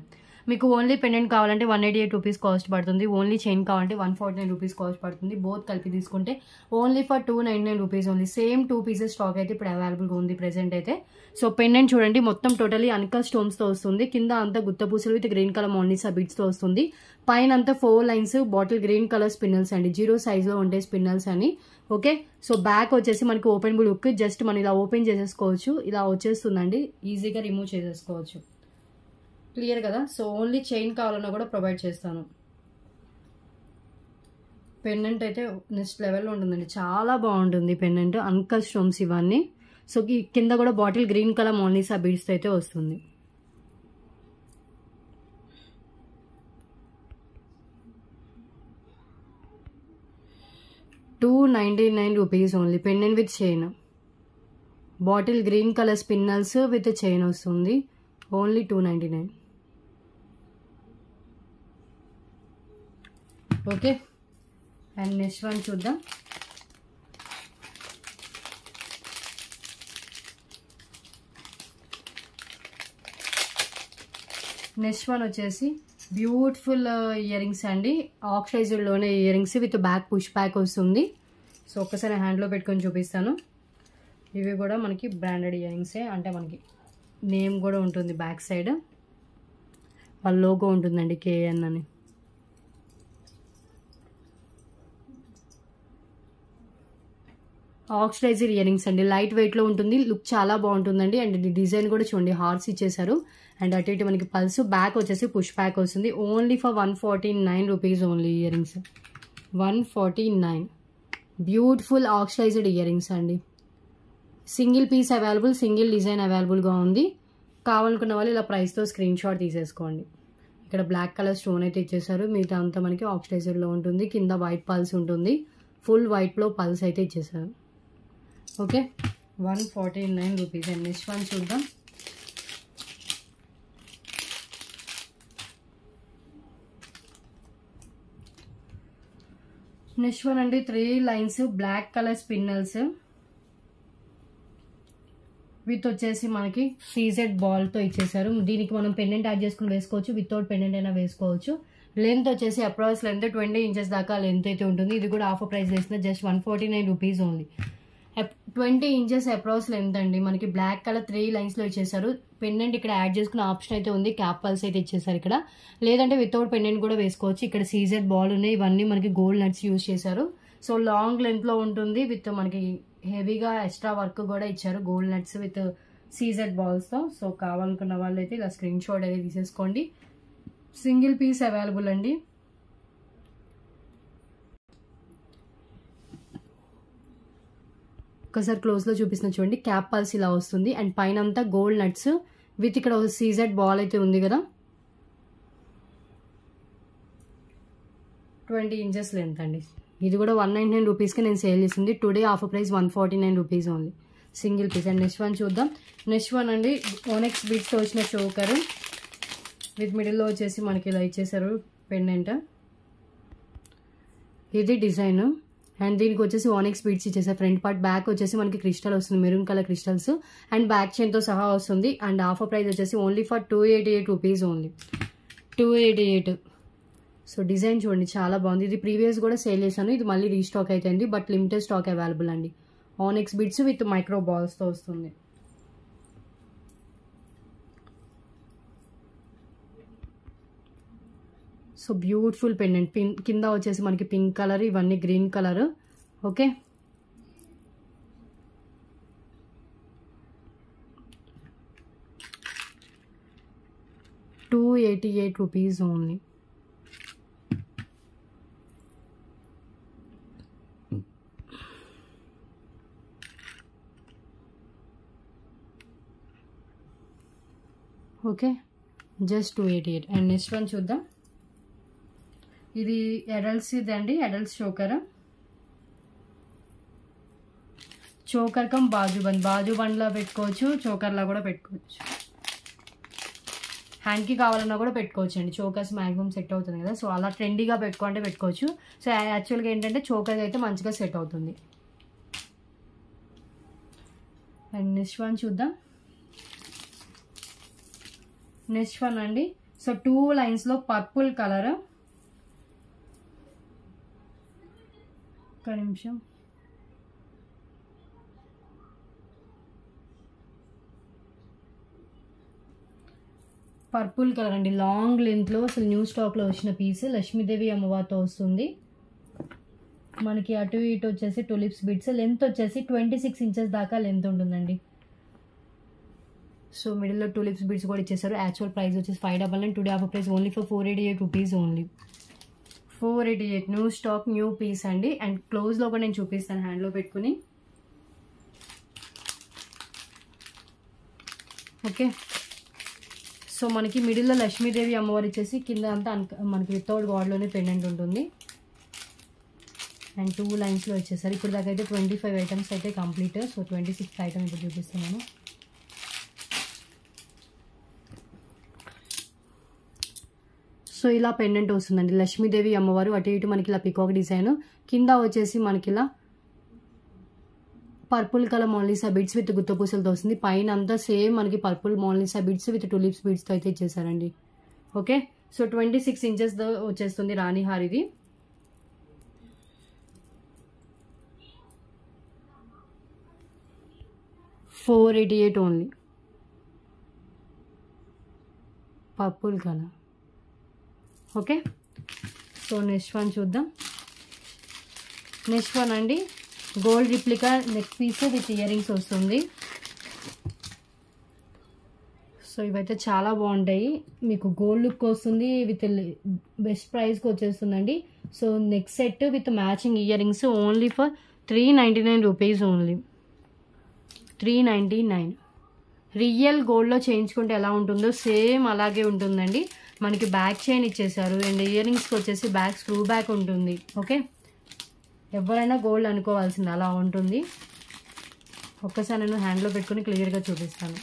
మీకు ఓన్లీ పెండెంట్ కావాలంటే 188 రూపీస్ కాస్ట్ పడుతుంది. ఓన్లీ చైన్ కావాలంటే 149 రూపీస్ కాస్ట్ పడుతుంది. బోత్ కలిపి తీసుకుంటే only for 299 rupees only. Same 2 pieces stock అయితే ఇప్పుడు అవైలబుల్గా ఉంది ప్రెసెంట్ అయితే. సో పెండెంట్ చూడండి, మొత్తం టోటలీ అన్కట్ స్టోన్స్తో వస్తుంది. కింద అంతా గుత్తపూసలు విత్ గ్రీన్ కలర్ మోనిసా బీడ్స్తో వస్తుంది. పైన అంతా 4 lines bottle green colour spinels అండి, 0 సైజ్లో ఉండే స్పిన్నల్స్ అని. ఓకే, సో బ్యాక్ వచ్చేసి మనకి ఓపెనబుల్ హుక్, జస్ట్ మనం ఇలా ఓపెన్ చేసేసుకోవచ్చు, ఇలా వచ్చేస్తుందండి, ఈజీగా రిమూవ్ చేసేసుకోవచ్చు. క్లియర్ కదా. సో ఓన్లీ చైన్ కావాలన్నా కూడా ప్రొవైడ్ చేస్తాను. పెండెంట్ అయితే నెక్స్ట్ లెవెల్లో ఉంటుందండి, చాలా బాగుంటుంది పెండెంట్. అన్కట్ స్టోన్స్ ఇవన్నీ. సో కింద కూడా బాటిల్ గ్రీన్ కలర్ మోనిసా బీడ్స్ అయితే వస్తుంది. $299 rupees only. Pendant with chain, bottle green colour spinels with chain వస్తుంది. Only 299. Okay, and next one చూద్దాం. నెక్స్ట్ వన్ వచ్చేసి బ్యూటిఫుల్ ఇయర్ రింగ్స్ అండి, ఆక్సిడైజ్డ్లోనే ear rings with back push back వస్తుంది. So ఒక్కసారి హ్యాండ్లో పెట్టుకొని చూపిస్తాను. ఇవి కూడా మనకి బ్రాండెడ్ ఇయర్ రింగ్సే, అంటే మనకి నేమ్ కూడా ఉంటుంది బ్యాక్ సైడ్, వాళ్ళ లోగో ఉంటుందండి కేఎన్ అని. ఆక్సిడైజ్డ్ ఇయర్ రింగ్స్ అండి, లైట్ వెయిట్లో ఉంటుంది, లుక్ చాలా బాగుంటుందండి. అండ్ డిజైన్ కూడా చూడండి, హార్స్ ఇచ్చేసారు. అండ్ అటు ఇటు మనకి పల్స్, బ్యాక్ వచ్చేసి పుష్ బ్యాక్ వస్తుంది. Only for 149 rupees only ear rings. 149. Beautiful oxidised ear rings అండి. Single piece available, single design అవైలబుల్గా ఉంది. కావాలనుకున్న వాళ్ళు ఇలా ప్రైస్తో స్క్రీన్ షాట్ తీసేసుకోండి. ఇక్కడ బ్లాక్ కలర్ స్టోన్ అయితే ఇచ్చేసారు, మిగతా అంతా మనకి ఆక్సిడైజ్డ్లో ఉంటుంది. కింద వైట్ పల్స్ ఉంటుంది, ఫుల్ వైట్లో పల్స్ అయితే ఇచ్చేసారు. Okay, 149 rupees. And next one చూద్దాం. నెక్స్ట్ వన్ అండి, 3 lines black colour spinels with వచ్చేసి మనకి సీజెడ్ బాల్తో ఇచ్చేసారు. దీనికి మనం పెండెంట్ యాడ్ చేసుకుని వేసుకోవచ్చు, వితౌట్ పెండెంట్ అయినా వేసుకోవచ్చు. లెంత్ వచ్చేసి అప్రాక్స్ లెంత్ 20 ఇంచెస్ దాకా లెంత్ అయితే ఉంటుంది. ఇది కూడా ఆఫర్ ప్రైస్ వేసిన just 149 rupees only. 20 inches approx length అండి. మనకి బ్లాక్ కలర్ 3 లైన్స్లో ఇచ్చేసారు. పెండెంట్ ఇక్కడ యాడ్ చేసుకునే ఆప్షన్ అయితే ఉంది, క్యాప్ పల్స్ అయితే ఇచ్చేసారు ఇక్కడ. లేదంటే వితౌట్ పెండెంట్ కూడా వేసుకోవచ్చు. ఇక్కడ సీజెడ్ బాల్ ఉన్నాయి, ఇవన్నీ మనకి గోల్డ్ నట్స్ యూజ్ చేశారు. సో లాంగ్ లెంత్లో ఉంటుంది, విత్ మనకి హెవీగా ఎక్స్ట్రా వర్క్ కూడా ఇచ్చారు, గోల్డ్ నట్స్ విత్ సీజెడ్ బాల్స్తో. సో కావాలనుకున్న వాళ్ళు అయితే ఇలా స్క్రీన్ షాట్ అయితే తీసేసుకోండి. సింగిల్ పీస్ అవైలబుల్ అండి. ఒకసారి క్లోజ్లో చూపిస్తున్నా చూడండి, క్యాప్ పల్స్ ఇలా వస్తుంది. అండ్ పైన అంతా గోల్డ్ నట్స్ విత్ ఇక్కడ సీజెడ్ బాల్ అయితే ఉంది కదా, 20 ఇంచెస్ లెంత్ అండి. ఇది కూడా 199 రూపీస్కి నేను సేల్ చేసింది. Today offer price 149 rupees only, single piece. And next one చూద్దాం. నెక్స్ట్ వన్ అండి, ఓనెక్స్ బీట్స్తో వచ్చిన చోకర్ విత్ మిడిల్లో వచ్చేసి మనకి ఇలా ఇచ్చేసారు పెండెంట్. ఇది డిజైన్. అండ్ దీనికి వచ్చేసి ఓనెక్స్ బీడ్స్ ఇచ్చేసారు. ఫ్రంట్ పార్ట్, బ్యాక్ వచ్చేసి మనకి క్రిస్టల్ వస్తుంది, maroon colour crystals and back చైన్తో సహా వస్తుంది. అండ్ ఆఫర్ ప్రైస్ వచ్చేసి only for 288 rupees only, 288. So design చూడండి, చాలా బాగుంది. ఇది ప్రీవియస్ కూడా సేల్ చేశాను, ఇది మళ్ళీ రీస్టాక్ అయితే బట్ లిమిటెడ్ స్టాక్ అవైలబుల్ అండి. ఓనెక్స్ బీడ్స్ విత్ మైక్రో బాల్స్తో వస్తుంది. So beautiful pendant. కింద వచ్చేసి మనకి పింక్ కలర్, ఇవన్నీ green colour. Okay, $288 rupees only. Okay, just 288. And next one చూద్దాం. ఇది ఎడల్స్ ఇదండి, ఎడల్స్ చోకర్. చోకర్ కమ్ బాజు బండ్లా పెట్టుకోవచ్చు, చోకర్లా కూడా పెట్టుకోవచ్చు. హ్యాండ్కి కావాలన్నా కూడా పెట్టుకోవచ్చు అండి. చోకర్స్ మ్యాక్సిమం సెట్ అవుతుంది కదా, సో అలా ట్రెండీగా పెట్టుకుంటే పెట్టుకోవచ్చు. సో యాక్చువల్గా ఏంటంటే చోకర్ అయితే మంచిగా సెట్ అవుతుంది. అండ్ నెక్స్ట్ వన్ చూద్దాం. నెక్స్ట్ వన్ అండి, సో 2 లైన్స్ లో పర్పుల్ కలర్, ఒక నిమిషం, పర్పుల్ కలర్ అండి, లాంగ్ లెంత్ లో అసలు న్యూ స్టాక్ లో వచ్చిన పీస్, లక్ష్మీదేవి అమ్మవారితో వస్తుంది మనకి. అటు ఇటు వచ్చేసి టులిప్స్ బిట్స్, లెంత్ వచ్చేసి 26 ఇంచెస్ దాకా లెంత్ ఉంటుందండి. సో మిడిల్లో టులిప్స్ బిట్స్ కూడా ఇచ్చేసారు. యాక్చువల్ ప్రైస్ వచ్చేసి 599, today offer price only for 488 rupees only. 488 new stock, new piece అండి. అండ్ క్లోజ్ లో కూడా నేను చూపిస్తాను హ్యాండ్ లో పెట్టుకుని. ఓకే, సో మనకి మిడిల్లో లక్ష్మీదేవి అమ్మవారు ఇచ్చేసి కింద అంతా మనకి వితౌట్ గాడ్లోనే పెండెంట్ ఉంటుంది. అండ్ 2 లైన్స్లో వచ్చేసారు. ఇప్పుడు దాకా అయితే 25 ఐటమ్స్ అయితే కంప్లీట్. సో 26th ఐటమ్ ఇప్పుడు చూపిస్తున్నాను. సో ఇలా పెండెంట్ వస్తుందండి, లక్ష్మీదేవి అమ్మవారు, అటు ఇటు మనకి ఇలా పికాక్ డిజైన్, కింద వచ్చేసి మనకి ఇలా purple colour Mona Lisa beads with గుత్తపూసలతో వస్తుంది. పైన అంతా సేమ్ మనకి purple Mona Lisa beads with tulips బిడ్స్తో అయితే ఇచ్చేసారండి. ఓకే, సో 26 ఇంచెస్ వచ్చేస్తుంది రాణి హార్. ఇది $488 only, purple colour. Okay, so next one చూద్దాం. నెక్స్ట్ వన్ అండి, gold replica neck piece with ear rings వస్తుంది. సో ఇవైతే చాలా బాగుంటాయి, మీకు గోల్డ్ లుక్ వస్తుంది, విత్ బెస్ట్ ప్రైస్కి వచ్చేస్తుందండి. So neck set with matching ear rings only for 399 rupees only. 399. Real గోల్డ్లో చేయించుకుంటే ఎలా ఉంటుందో సేమ్ అలాగే ఉంటుందండి. మనకి బ్యాక్ చైన్ ఇచ్చేసారు అండ్ ఇయర్ రింగ్స్కి వచ్చేసి బ్యాక్ స్క్రూ బ్యాక్ ఉంటుంది. ఓకే, ఎవరైనా గోల్డ్ అనుకోవాల్సింది అలా ఉంటుంది. ఒక్కసారి నేను హ్యాండ్లో పెట్టుకుని క్లియర్గా చూపిస్తాను.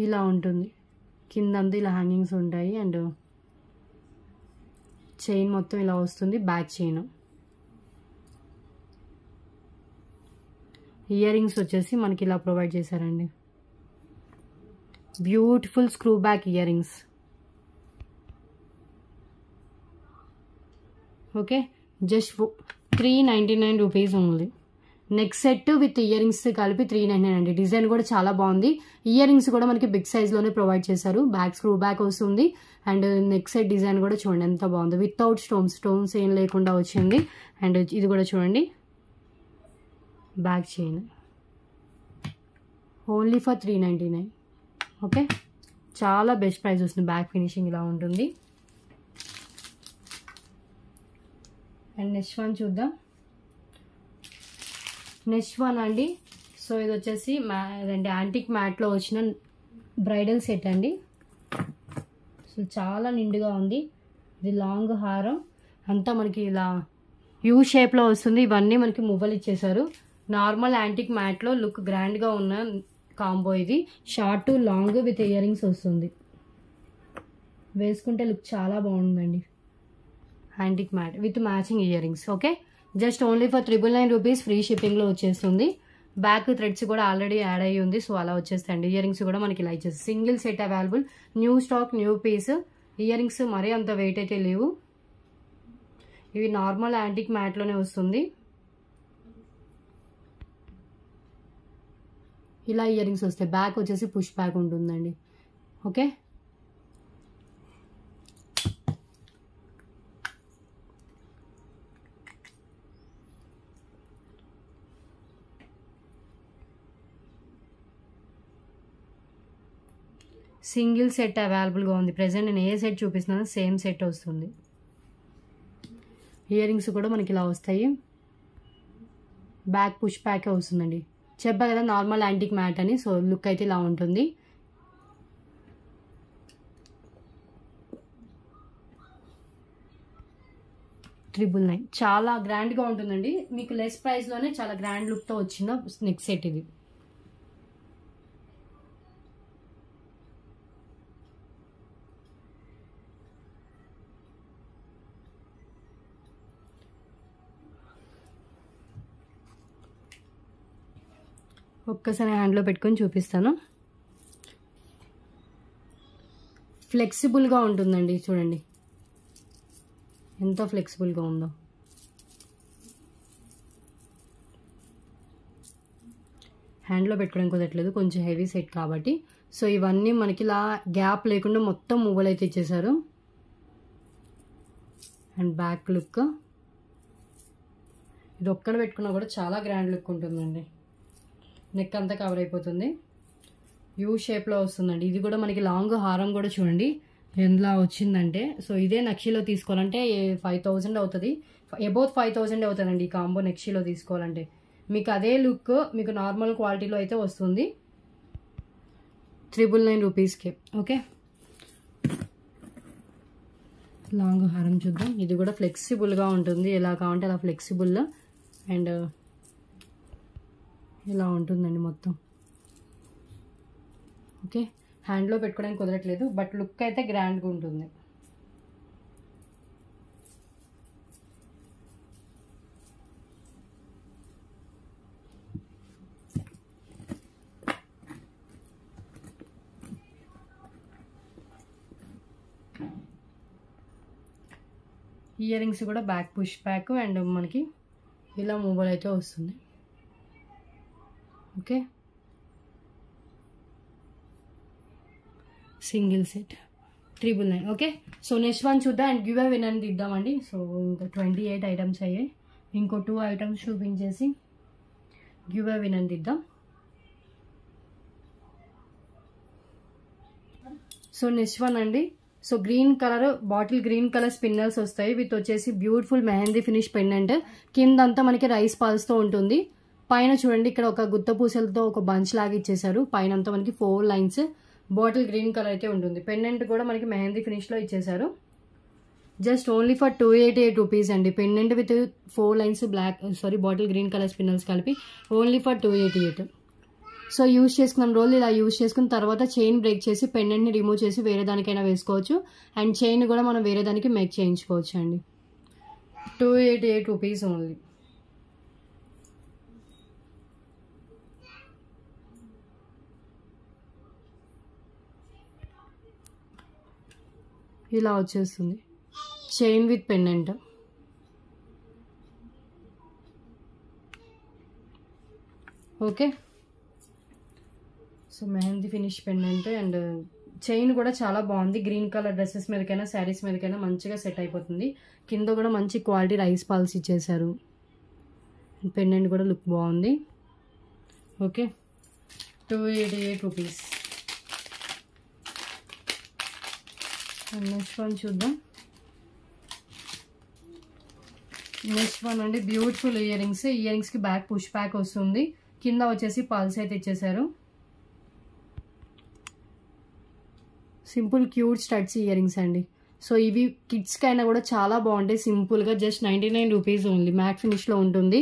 ఇలా ఉంటుంది, కిందంతా ఇలా హ్యాంగింగ్స్ ఉంటాయి అండ్ చైన్ మొత్తం ఇలా వస్తుంది, బ్యాక్ చైన్. ఇయర్ రింగ్స్ వచ్చేసి మనకి ఇలా ప్రొవైడ్ చేశారండి, beautiful screw back year rings. Okay, just 399 rupees only. Neck set with ear rings కలిపి 399 అండి. డిజైన్ కూడా చాలా బాగుంది. ఇయర్ రింగ్స్ కూడా మనకి బిగ్ సైజ్లోనే ప్రొవైడ్ చేశారు. బ్యాక్ స్క్రూ బ్యాక్ వస్తుంది అండ్ నెక్ సెట్ డిజైన్ కూడా చూడండి ఎంత బాగుంది, వితౌట్ స్టోన్స్ ఏం లేకుండా వచ్చింది. అండ్ ఇది కూడా చూడండి, back chain only for 399. Okay, చాలా బెస్ట్ ప్రైస్ వస్తుంది. బ్యాక్ ఫినిషింగ్ ఇలా ఉంటుంది. అండ్ నెక్స్ట్ వన్ చూద్దాం. నెక్స్ట్ వన్ అండి, సో ఇది వచ్చేసి యాంటిక్ మ్యాట్లో వచ్చిన బ్రైడల్ సెట్ అండి. సో చాలా నిండుగా ఉంది. ఇది లాంగ్ హారం అంతా మనకి ఇలా యూ షేప్లో వస్తుంది. ఇవన్నీ మనకి మువ్వలు ఇచ్చేసారు. నార్మల్ యాంటిక్ మ్యాట్లో లుక్ గ్రాండ్గా ఉన్న కాంబో ఇది. Short to long with ear rings వస్తుంది. వేసుకుంటే లుక్ చాలా బాగుందండి. Antique matte with matching ear rings. Okay, just only for 999 rupees. Free షిప్పింగ్లో వచ్చేస్తుంది. బ్యాక్ థ్రెడ్స్ కూడా ఆల్రెడీ యాడ్ అయ్యి ఉంది, సో అలా వచ్చేస్తాయండి. ఇయర్ రింగ్స్ కూడా మనకి ఇలా ఇచ్చేసి single set available. New stock, new piece. Ear rings మరీ అంత వెయిట్ అయితే లేవు. ఇవి నార్మల్ యాంటిక్ మ్యాట్లోనే వస్తుంది. ఇలా ఇయర్ రింగ్స్ వస్తాయి. బ్యాక్ వచ్చేసి పుష్ బ్యాక్ ఉంటుందండి. ఓకే, సింగిల్ సెట్ అవైలబుల్గా ఉంది. ప్రెజెంట్ నేను ఏ సెట్ చూపిస్తున్నాను సేమ్ సెట్ వస్తుంది. ఇయర్ రింగ్స్ కూడా మనకి ఇలా వస్తాయి. బ్యాక్ పుష్ బ్యాకే వస్తుందండి. చెప్పా కదా నార్మల్ యాంటిక్ మ్యాట్ అని, సో లుక్ అయితే ఇలా ఉంటుంది. $999 చాలా గ్రాండ్గా ఉంటుందండి. మీకు లెస్ ప్రైస్లోనే చాలా గ్రాండ్ లుక్తో వచ్చిన నెక్ సెట్ ఇది. ఒక్కసారి హ్యాండ్లో పెట్టుకొని చూపిస్తాను. ఫ్లెక్సిబుల్గా ఉంటుందండి, చూడండి ఎంత ఫ్లెక్సిబుల్గా ఉందో. హ్యాండ్లో పెట్టుకోవడం కుదరట్లేదు, కొంచెం హెవీ సెట్ కాబట్టి. సో ఇవన్నీ మనకి ఇలా గ్యాప్ లేకుండా మొత్తం మువ్వలు అయితే ఇచ్చేసారు. అండ్ బ్యాక్ లుక్ ఇది ఒక్కడ పెట్టుకున్నా కూడా చాలా గ్రాండ్ లుక్ ఉంటుందండి. నెక్ అంతా కవర్ అయిపోతుంది, యూ షేప్లో వస్తుందండి. ఇది కూడా మనకి లాంగ్ హారం కూడా చూడండి ఎలా వచ్చిందంటే. సో ఇదే నక్షిలో తీసుకోవాలంటే 5000 అవుతుంది, అబౌట్ 5000 అవుతుందండి ఈ కాంబో నక్షిలో తీసుకోవాలంటే. మీకు అదే లుక్ మీకు నార్మల్ క్వాలిటీలో అయితే వస్తుంది 999 రూపీస్కి. ఓకే, లాంగ్ హారం చూద్దాం. ఇది కూడా ఫ్లెక్సిబుల్గా ఉంటుంది, ఎలా కావాలంటే అలా ఫ్లెక్సిబుల్. అండ్ ఇలా ఉంటుందండి మొత్తం. ఓకే, హ్యాండ్లో పెట్టుకోవడానికి కుదరట్లేదు, బట్ లుక్ అయితే గ్రాండ్గా ఉంటుంది. ఇయర్ రింగ్స్ కూడా బ్యాక్ పుష్ బ్యాక్ అండ్ మనకి ఇలా మూవల్ అయితే వస్తుంది. Okay, single set 999. Okay, so next one చూద్దాం అండ్ గివ్ అవే విన్ ఇద్దామండి. సో ఇంకా 28 ఐటమ్స్ అయ్యాయి, ఇంకో 2 ఐటమ్స్ చూపించేసి గివ్ అవే విన్ ఇద్దాం. సో నెక్స్ట్ వన్ అండి. So green colour bottle green colour spinners వస్తాయి విత్ వచ్చేసి బ్యూటిఫుల్ మెహందీ ఫినిష్ పెండెంట్. కిందంతా మనకి రైస్ పాల్స్తో ఉంటుంది. పైన చూడండి ఇక్కడ ఒక గుత్త పూసలతో ఒక బంచ్ లాగా ఇచ్చేసారు. పైన అంతా మనకి 4 లైన్స్ బాటిల్ గ్రీన్ కలర్ అయితే ఉంటుంది. పెండెంట్ కూడా మనకి మెహందీ ఫినిష్లో ఇచ్చేసారు. జస్ట్ ఓన్లీ ఫర్ 288 రూపీస్ అండి. Pendant with 4 lines bottle green colour spinners కలిపి ఓన్లీ ఫర్ 288. సో యూజ్ చేసుకున్నాం రోల్ ఇలా యూజ్ చేసుకున్న తర్వాత చైన్ బ్రేక్ చేసి పెండెంట్ని రిమూవ్ చేసి వేరే దానికైనా వేసుకోవచ్చు. అండ్ చైన్ కూడా మనం వేరే దానికి మేక్ చేయించుకోవచ్చు అండి. 288 రూపీస్ ఓన్లీ. ఇలా వచ్చేస్తుంది chain with pendant. Okay, so mehndi finish pendant and chain కూడా చాలా బాగుంది. గ్రీన్ కలర్ డ్రెస్సెస్ మీదకైనా శారీస్ మీదకైనా మంచిగా సెట్ అయిపోతుంది. కింద కూడా మంచి క్వాలిటీ రైస్ పాల్స్ ఇచ్చేసారు. పెండెంట్ కూడా లుక్ బాగుంది. Okay, 288 rupees. నెక్స్ట్ వన్ చూద్దాం. నెక్స్ట్ వన్ అండి బ్యూటిఫుల్ ఇయర్ రింగ్స్. ఇయర్ రింగ్స్కి బ్యాక్ పుష్ బ్యాక్ వస్తుంది. కింద వచ్చేసి పల్స్ అయితే ఇచ్చేసారు. Simple cute studs ear rings అండి. సో ఇవి కిడ్స్కి అయినా కూడా చాలా బాగుంటాయి. సింపుల్గా జస్ట్ 99 రూపీస్ ఓన్లీ. మ్యాట్ ఫినిష్లో ఉంటుంది,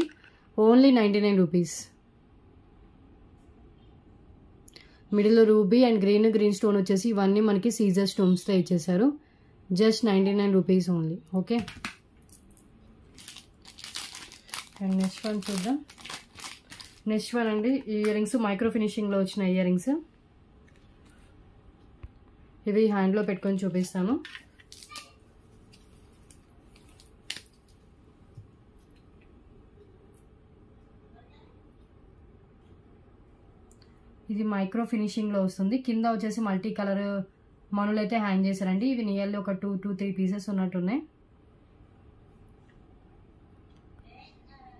ఓన్లీ 99 రూపీస్. మిడిల్లో రూబీ అండ్ గ్రీన్ స్టోన్ వచ్చేసి ఇవన్నీ మనకి సీజర్ స్టోన్స్తో ఇచ్చేసారు. Just 99 rupees only. Okay, and next one చూద్దాం. నెక్స్ట్ వన్ అండి ఇయర్ రింగ్స్ మైక్రో ఫినిషింగ్లో వచ్చిన ఇయర్ రింగ్స్. ఇవి హ్యాండ్లో పెట్టుకొని చూపిస్తాను. ఇది మైక్రో ఫినిషింగ్లో వస్తుంది. కింద వచ్చేసి మల్టీ కలర్ మనులు అయితే హ్యాంగ్ చేశారండి. ఇవి నియర్లీ ఒక 2 to 3 పీసెస్ ఉన్నట్టున్నాయి.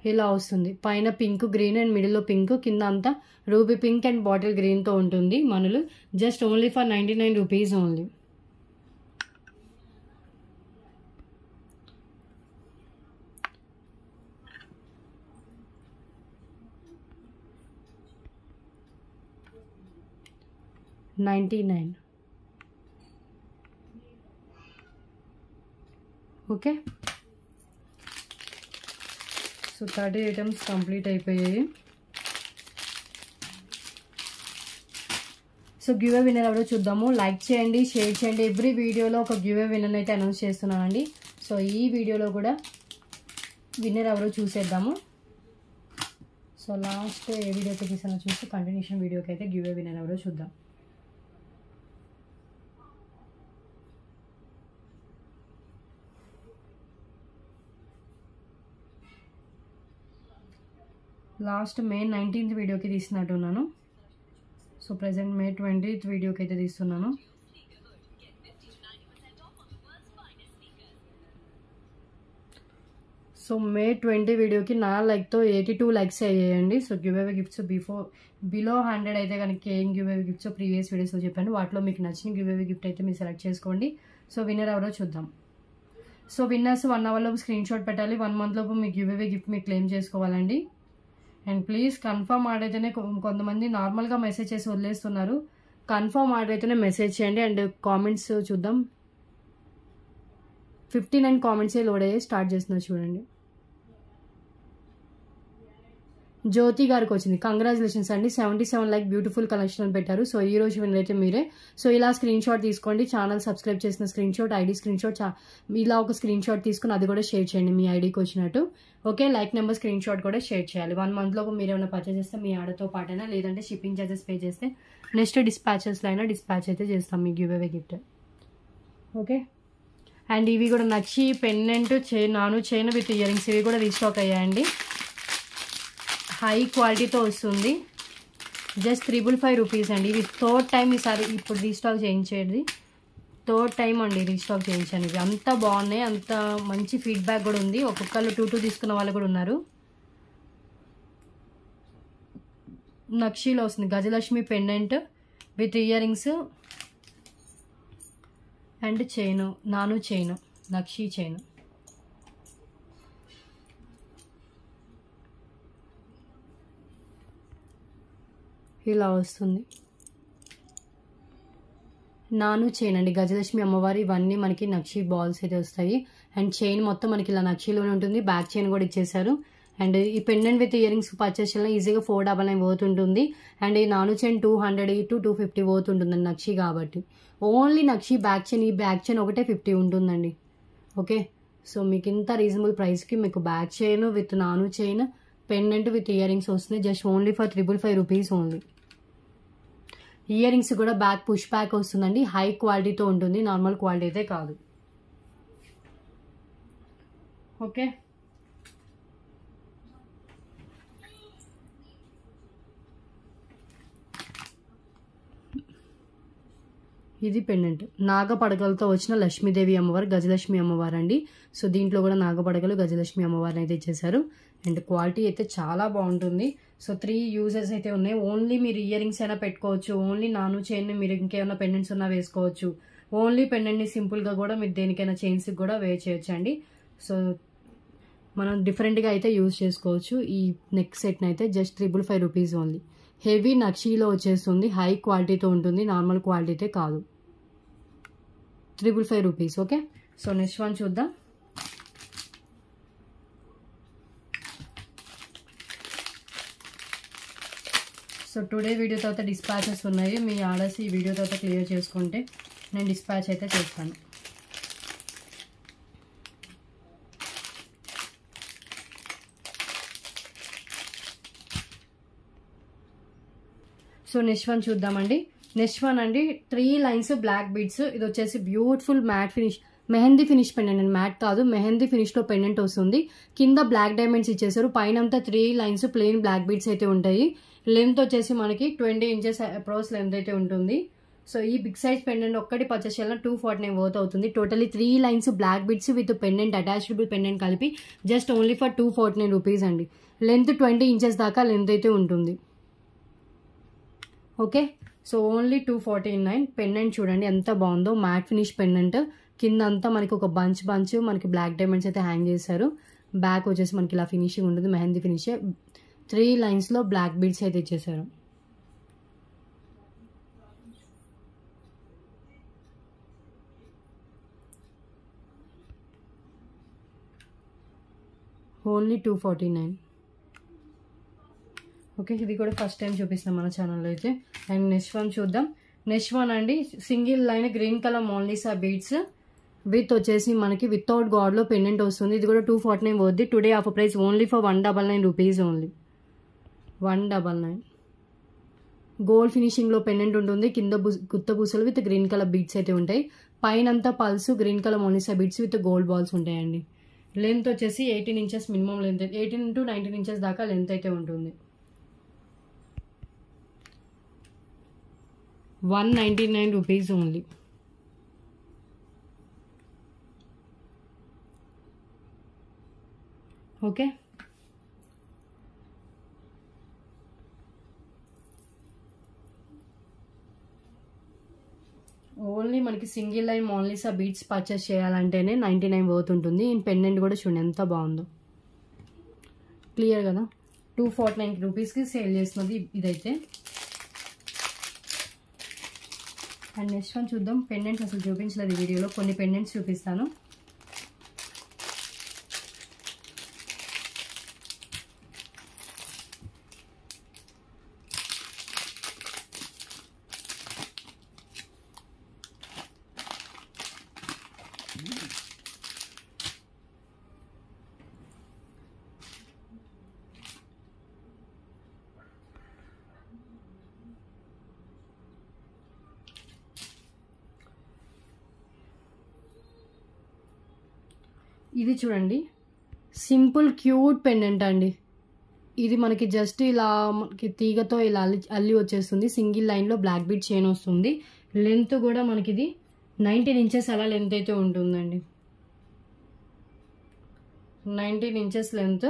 ఇలా వస్తుంది. పైన పింక్ గ్రీన్ అండ్ మిడిల్లో పింక్, కింద అంతా రూబీ పింక్ అండ్ బాటిల్ గ్రీన్తో ఉంటుంది మనులు. Just only for 99 rupees only. $99. Okay, so 30 items complete అయిపోయాయి. సో గివ్ అవే విన్నర్ ఎవరో చూద్దాము. లైక్ చేయండి, షేర్ చేయండి. ఎవ్రీ వీడియోలో ఒక గివ్ అవే విన్నర్ అయితే అనౌన్స్ చేస్తున్నానండి. సో ఈ వీడియోలో కూడా విన్నర్ ఎవరో చూసేద్దాము. సో సో లాస్ట్ ఏ వీడియోకి తీసానో చూసి కంటిన్యూషన్ వీడియోకి అయితే గివ్ అవే విన్నర్ ఎవరో చూద్దాం. లాస్ట్ మే 19th వీడియోకి తీసినట్టున్నాను. సో ప్రజెంట్ మే 20th వీడియోకి అయితే తీస్తున్నాను. సో మే 20 వీడియోకి నా లైక్తో 82 లైక్స్ అయ్యాయండి. So give away gifts below 100 అయితే కనుక ఏం గివ్ అవే గిఫ్ట్స్ ప్రీవియస్ వీడియోస్లో చెప్పాను. వాటిలో మీకు నచ్చిన గివ్ అవే గిఫ్ట్ అయితే మీరు సెలెక్ట్ చేసుకోండి. సో విన్నర్ ఎవరో చూద్దాం. సో విన్నర్స్ 1 అవర్ లోపు స్క్రీన్ షాట్ పెట్టాలి. 1 మంత్ లోపు మీ గివ్ అవే గిఫ్ట్ మీరు క్లెయిమ్ చేసుకోవాలండి. అండ్ ప్లీజ్ కన్ఫర్మ్ ఆర్డర్ అయితేనే, కొంతమంది నార్మల్గా మెసేజ్ చేసి వదిలేస్తున్నారు. కన్ఫర్మ్ ఆర్డర్ అయితేనే మెసేజ్ చేయండి. అండ్ కామెంట్స్ చూద్దాం. 59 కామెంట్సే లోడ్ అయ్యి స్టార్ట్ చేస్తున్నారు చూడండి. జ్యోతి గారికి వచ్చింది. కంగ్రాచులేషన్స్ అండి, 77 లైక్ బ్యూటిఫుల్ కలెక్షన్ అని పెట్టారు. సో ఈ రోజు విన్నర్ అయితే మీరే. సో ఇలా స్క్రీన్ షాట్ తీసుకోండి. ఛానల్ సబ్స్క్రైబ్ చేసిన screen shot, ID screen shot, ఇలా ఒక స్క్రీన్ షాట్ తీసుకుని అది కూడా షేర్ చేయండి మీ ఐడికి వచ్చినట్టు. Okay, like number screen shot కూడా షేర్ చేయాలి. 1 మంత్ లోపు మీరు ఏమైనా పర్చేస్ చేస్తే మీ ఆర్డర్తో పాటైనా, లేదంటే షిప్పింగ్ ఛార్జెస్ పే చేస్తే నెక్స్ట్ డిస్పాచెస్లో అయినా డిస్పాచ్ అయితే చేస్తాం me give away gift. Okay, and ఇవి కూడా నక్షి పెండెంట్ నాను చైన్ విత్ ఇయర్ రింగ్స్ ఇవి కూడా రీస్టాక్ అయ్యాయండి. హై క్వాలిటీతో వస్తుంది. జస్ట్ 555 రూపీస్ అండి. ఇవి 3rd టైం ఈసారి ఇప్పుడు రీస్టాక్ చేయించేది. 3rd టైం అండి రీస్టాక్ చేయించాను. ఇవి అంత బాగున్నాయి, అంత మంచి ఫీడ్బ్యాక్ కూడా ఉంది. ఒక్కొక్కళ్ళు 2 తీసుకున్న వాళ్ళు కూడా ఉన్నారు. నక్షీలో వస్తుంది Gajalakshmi pendant with ear rings and chain, నాను చైను, నక్షి చైను. ఇలా వస్తుంది. నాను చైన్ అండి, గజలక్ష్మి అమ్మవారి ఇవన్నీ మనకి నక్షి బాల్స్ అయితే వస్తాయి. అండ్ చైన్ మొత్తం మనకి ఇలా నక్షిలోనే ఉంటుంది. బ్యాక్ చైన్ కూడా ఇచ్చేసారు. అండ్ ఈ pendant with ear rings purchase చేయాలి ఈజీగా 499 పోతుంటుంది. అండ్ ఈ నాను చైన్ 200 to 250 పోతుంటుందండి నక్షి కాబట్టి. ఓన్లీ నక్షి బ్యాక్ చైన్, ఈ బ్యాక్ చైన్ ఒకటే 50 ఉంటుందండి. ఓకే, సో మీకు ఇంత రీజనబుల్ ప్రైస్కి మీకు బ్యాక్ చైన్ విత్ నాను chain pendant with ear rings వస్తుంది. Just only for 555 rupees only. Ear rings కూడా బ్యాక్ పుష్ బ్యాక్ వస్తుందండి. హై క్వాలిటీతో ఉంటుంది, నార్మల్ క్వాలిటీ అయితే కాదు. ఓకే, ఇది పెండెంట్ నాగపడగలతో వచ్చిన లక్ష్మీదేవి అమ్మవారు, గజలక్ష్మి అమ్మవారు అండి. సో దీంట్లో కూడా నాగపడగలు గజలక్ష్మి అమ్మవారిని అయితే ఇచ్చేసారు. అండ్ క్వాలిటీ అయితే చాలా బాగుంటుంది. సో 3 యూజెస్ అయితే ఉన్నాయి. ఓన్లీ మీరు ఇయర్ రింగ్స్ అయినా పెట్టుకోవచ్చు, ఓన్లీ నాను చైన్ మీరు ఇంకేమైనా పెండెంట్స్ ఉన్నా వేసుకోవచ్చు, ఓన్లీ పెండెంట్ని సింపుల్గా కూడా మీరు దేనికైనా చైన్స్కి కూడా వేర్ చేయొచ్చు అండి. సో మనం డిఫరెంట్గా అయితే యూజ్ చేసుకోవచ్చు. ఈ నెక్ సెట్ని అయితే జస్ట్ 555 రూపీస్ ఓన్లీ. హెవీ నక్షీలో వచ్చేస్తుంది, హై క్వాలిటీతో ఉంటుంది, నార్మల్ క్వాలిటీ అయితే కాదు. 555 rupees. Okay, so next one చూద్దాం. సో టుడే వీడియో తర్వాత డిస్పాచెస్ ఉన్నాయి. మీ ఆర్డర్స్ ఈ వీడియో తర్వాత క్లియర్ చేసుకుంటే నేను డిస్పాచ్ అయితే చేస్తాను. సో నెక్స్ట్ వన్ చూద్దామండి. నెక్స్ట్ వన్ అండి 3 లైన్స్ బ్లాక్ బీడ్స్. ఇది వచ్చేసి beautiful matte finish mehndi finish pendant అండి. మ్యాట్ కాదు, మెహందీ ఫినిష్లో పెండెంట్ వస్తుంది. కింద బ్లాక్ డైమండ్స్ ఇచ్చేసారు. పైన అంతా 3 లైన్స్ ప్లెయిన్ బ్లాక్ బీడ్స్ అయితే ఉంటాయి. లెంత్ వచ్చేసి మనకి 20 ఇంచెస్ అప్రోచ్ లెంత్ అయితే ఉంటుంది. సో ఈ బిగ్ సైజ్ పెండెంట్ ఒక్కటి పర్చేస్ చేయాలన్నా 249 వర్త్ అవుతుంది. Totally 3 lines black beads with pendant attached pendant కలిపి జస్ట్ ఓన్లీ ఫర్ 249 రూపీస్ అండి. లెంత్ 20 ఇంచెస్ దాకా లెంత్ అయితే ఉంటుంది. Okay, so only 249. పెండెంట్ చూడండి ఎంత బాగుందో, మ్యాట్ ఫినిష్ పెండెంట్. కింద అంతా మనకి ఒక బంచ్ మనకి బ్లాక్ డైమండ్స్ అయితే హ్యాంగ్ చేశారు. బ్యాక్ వచ్చేసి మనకి ఇలా ఫినిషింగ్ ఉంటుంది, మెహందీ ఫినిష్. 3 లైన్స్లో బ్లాక్ బీడ్స్ అయితే ఇచ్చేసారు. ఓన్లీ 249. ఓకే, ఇది కూడా ఫస్ట్ టైం చూపిస్తాం మన ఛానల్లో అయితే. అండ్ నెక్స్ట్ వన్ చూద్దాం. నెక్స్ట్ వన్ అండి single line green colour Mona Lisa beads with వచ్చేసి మనకి వితౌట్ గాడ్లో పెండెంట్ వస్తుంది. ఇది కూడా 249 వద్ది. Today offer price only for 199 rupees only. 199. Gold ఫినిషింగ్లో పెండెంట్ ఉంటుంది. కింద గుత్త పూసలు విత్ గ్రీన్ కలర్ బీడ్స్ అయితే ఉంటాయి. పైన అంతా పల్స్ green colour మోనిసా beads with gold balls ఉంటాయండి. లెంత్ వచ్చేసి 18 inches minimum length, 18 to 19 inches దాకా లెంత్ అయితే ఉంటుంది. 199 రూపీస్ ఓన్లీ. ఓకే, ఓన్లీ మనకి single line Mona Lisa beads purchase చేయాలంటేనే 99 వర్త్ ఉంటుంది. ఈ పెండెంట్ కూడా చూడండి ఎంత బాగుందో, క్లియర్ కదా. 249 రూపీస్కి సేల్ చేస్తున్నది ఇదైతే. అండ్ నెక్స్ట్ వన్ చూద్దాం. పెండెంట్స్ అసలు చూపించలేదు ఈ వీడియోలో, కొన్ని పెండెంట్స్ చూపిస్తాను. ఇది చూడండి, సింపుల్ క్యూట్ పెండెంట్ అండి. ఇది మనకి జస్ట్ ఇలా మనకి తీగతో ఇలా అల్లి వచ్చేస్తుంది. సింగిల్ లైన్లో బ్లాక్ బీడ్ చైన్ వస్తుంది. లెంత్ కూడా మనకి ఇది 19 ఇంచెస్ అలా లెంత్ అయితే ఉంటుందండి. 19 ఇంచెస్ లెంత్.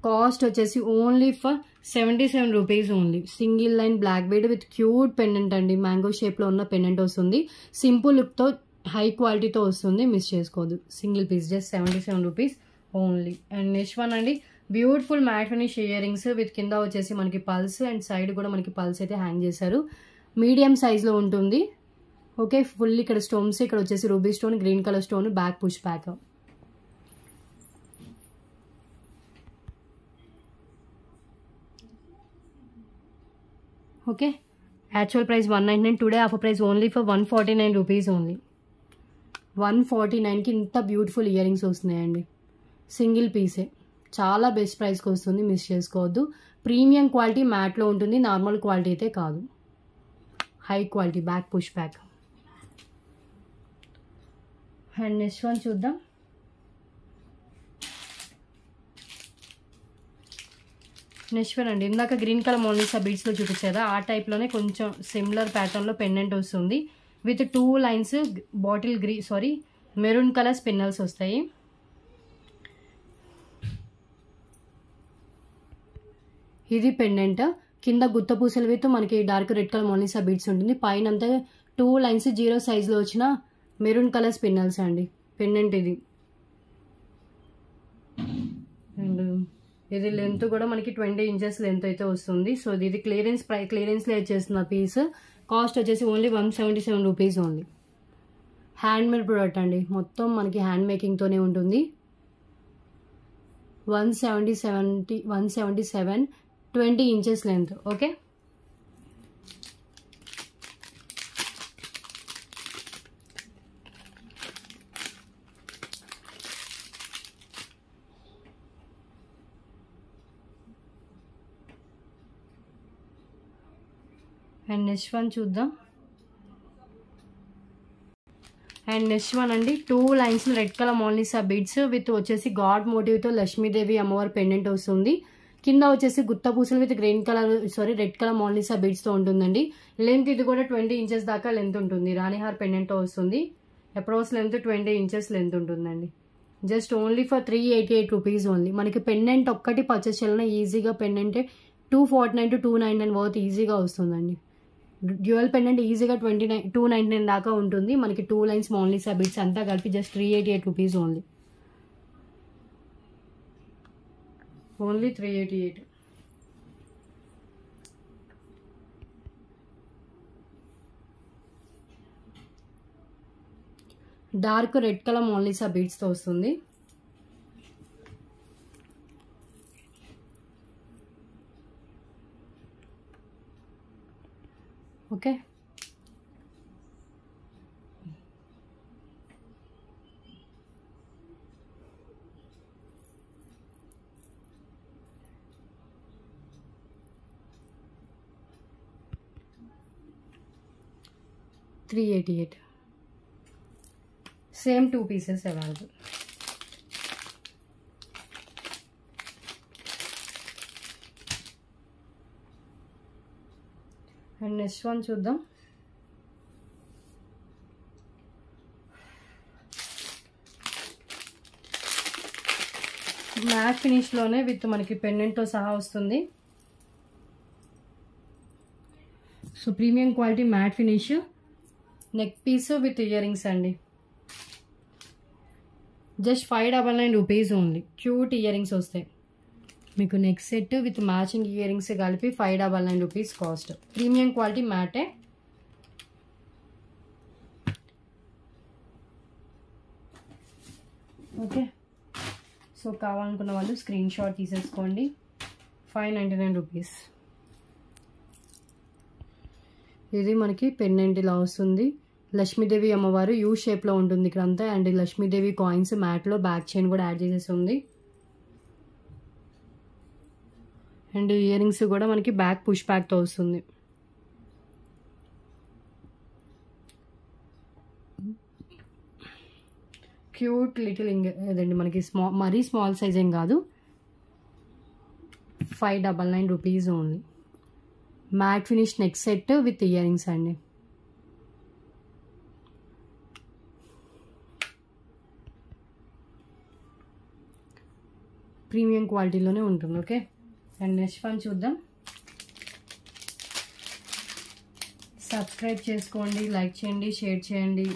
కాస్ట్ వచ్చేసి only for 77 rupees only. Single line black bead with cute pendant అండి. మ్యాంగో షేప్లో ఉన్న పెండెంట్ వస్తుంది. సింపుల్ లుక్తో హై క్వాలిటీతో వస్తుంది, మిస్ చేసుకోవద్దు. Single piece just 77 rupees only. And next one అండి, beautiful matte finish ear rings with కింద వచ్చేసి మనకి పల్స్ అండ్ సైడ్ కూడా మనకి పల్స్ అయితే హ్యాంగ్ చేశారు. మీడియం సైజ్లో ఉంటుంది. ఓకే, ఫుల్ ఇక్కడ స్టోన్స్, ఇక్కడ వచ్చేసి ruby stone, green colour stone, back push back. Okay, actual price 199, today offer price only for 149 rupees only. 149కి ఇంత బ్యూటిఫుల్ ఇయర్ రింగ్స్ వస్తున్నాయండి. సింగిల్ పీసే, చాలా బెస్ట్ ప్రైస్కి వస్తుంది, మిస్ చేసుకోవద్దు. ప్రీమియం క్వాలిటీ మ్యాట్లో ఉంటుంది, నార్మల్ క్వాలిటీ అయితే కాదు, high quality. Back push back. And next one చూద్దాం. నెక్స్ట్ వన్ అండి, ఇందాక గ్రీన్ కలర్ మోనాలిసా బీడ్స్లో చూపించారా, ఆ టైప్లోనే కొంచెం సిమిలర్ ప్యాటర్న్లో పెండెంట్ వస్తుంది with 2 lines bottle maroon colour spinels వస్తాయి. ఇది పెండెంట్. కింద గుత్త పూసలు విత్ మనకి dark red colour Mona Lisa beads ఉంటుంది. పైన అంతా 2 లైన్స్ 0 సైజ్లో వచ్చిన మెరూన్ కలర్ స్పిన్నల్స్ అండి పెండెంట్ ఇది. అండ్ ఇది లెంత్ కూడా మనకి 20 ఇంచెస్ లెంత్ అయితే వస్తుంది. సో ఇది క్లియరెన్స్లో చేస్తున్న పీస్. కాస్ట్ వచ్చేసి only 177 rupees only. Handmade product అండి, మొత్తం మనకి హ్యాండ్ మేకింగ్తోనే ఉంటుంది. 177 20 inches length. Okay, and next one చూద్దాం. అండ్ నెక్స్ట్ వన్ అండి, 2 lines red colour Mona Lisa beads with వచ్చేసి గాడ్ మోటివ్తో లక్ష్మీదేవి అమ్మవారి పెండెంట్ వస్తుంది. కింద వచ్చేసి గుత్త పూసలు విత్ రెడ్ కలర్ మోనాలిసా బీడ్స్తో ఉంటుందండి. లెంత్ ఇది కూడా 20 ఇంచెస్ దాకా లెంత్ ఉంటుంది. రాణిహార్ పెండెంట్తో వస్తుంది. అప్రోక్స్ లెంత్ 20 ఇంచెస్ లెంత్ ఉంటుందండి. Just only for 388 rupees only. మనకి పెండెంట్ ఒక్కటి పర్చేస్ చేయాలన్నా ఈజీగా పెండెంట్ 249 to 299 వర్త్ ఈజీగా వస్తుందండి. డ్యూయల్ పెండెంట్ ఈజీగా 299 దాకా ఉంటుంది. మనకి 2 లైన్స్ మోనాలిసా బీడ్స్ అంతా కలిపి just 388 rupees only. Only 388. Dark red colour Mona Lisa బీడ్స్తో వస్తుంది. Okay, 388. Same 2 pieces available. And next one చూద్దాం. మ్యాట్ ఫినిష్ లోనే విత్ మనకి పెండెంట్ తో సహా వస్తుంది. So premium quality matte finish, neck piece with ear rings అండి. Just 599 rupees only. Cute ear rings వస్తాయి మీకు. Neck set with matching ear rings కలిపి 599 రూపీస్ కాస్ట్. ప్రీమియం క్వాలిటీ మ్యాటే. ఓకే, సో కావాలనుకున్న వాళ్ళు స్క్రీన్ షాట్ తీసేసుకోండి. 599 రూపీస్. ఇది మనకి పెండెంట్ ఇలా వస్తుంది. లక్ష్మీదేవి అమ్మవారు యూ షేప్లో ఉంటుంది ఇక్కడ అంతా. అండ్ లక్ష్మీదేవి కాయిన్స్ మ్యాట్లో బ్యాక్ చైన్ కూడా యాడ్ చేసేసి ఉంది. అండ్ ఇయర్ రింగ్స్ కూడా మనకి బ్యాక్ పుష్ బ్యాక్తో వస్తుంది. క్యూట్ లిటిల్ ఇదండి మనకి మరీ స్మాల్ సైజ్ ఏం కాదు. 599 rupees only. Matte finish neck set with ear rings అండి. ప్రీమియం క్వాలిటీలోనే ఉంటుంది. ఓకే, అండ్ నెక్స్ట్ వన్ చూద్దాం. సబ్స్క్రైబ్ చేసుకోండి, లైక్ చేయండి, షేర్ చేయండి.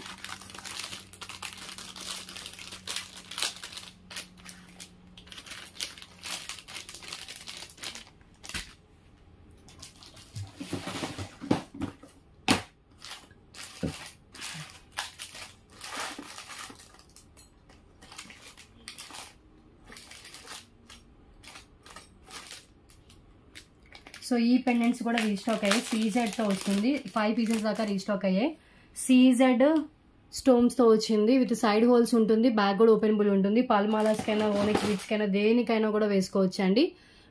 సో ఈ పెండెంట్స్ కూడా రీస్టాక్ అయ్యాయి. సీజెడ్తో వస్తుంది. 5 పీసెస్ దాకా రీస్టాక్ అయ్యాయి. సీజెడ్ స్టోన్స్తో వచ్చింది. విత్ సైడ్ హోల్స్ ఉంటుంది. బ్యాక్ కూడా ఓపెనబుల్ ఉంటుంది. పల్మాలాస్కైనా ఓనిక్ బీట్స్కైనా దేనికైనా కూడా వేసుకోవచ్చు అండి.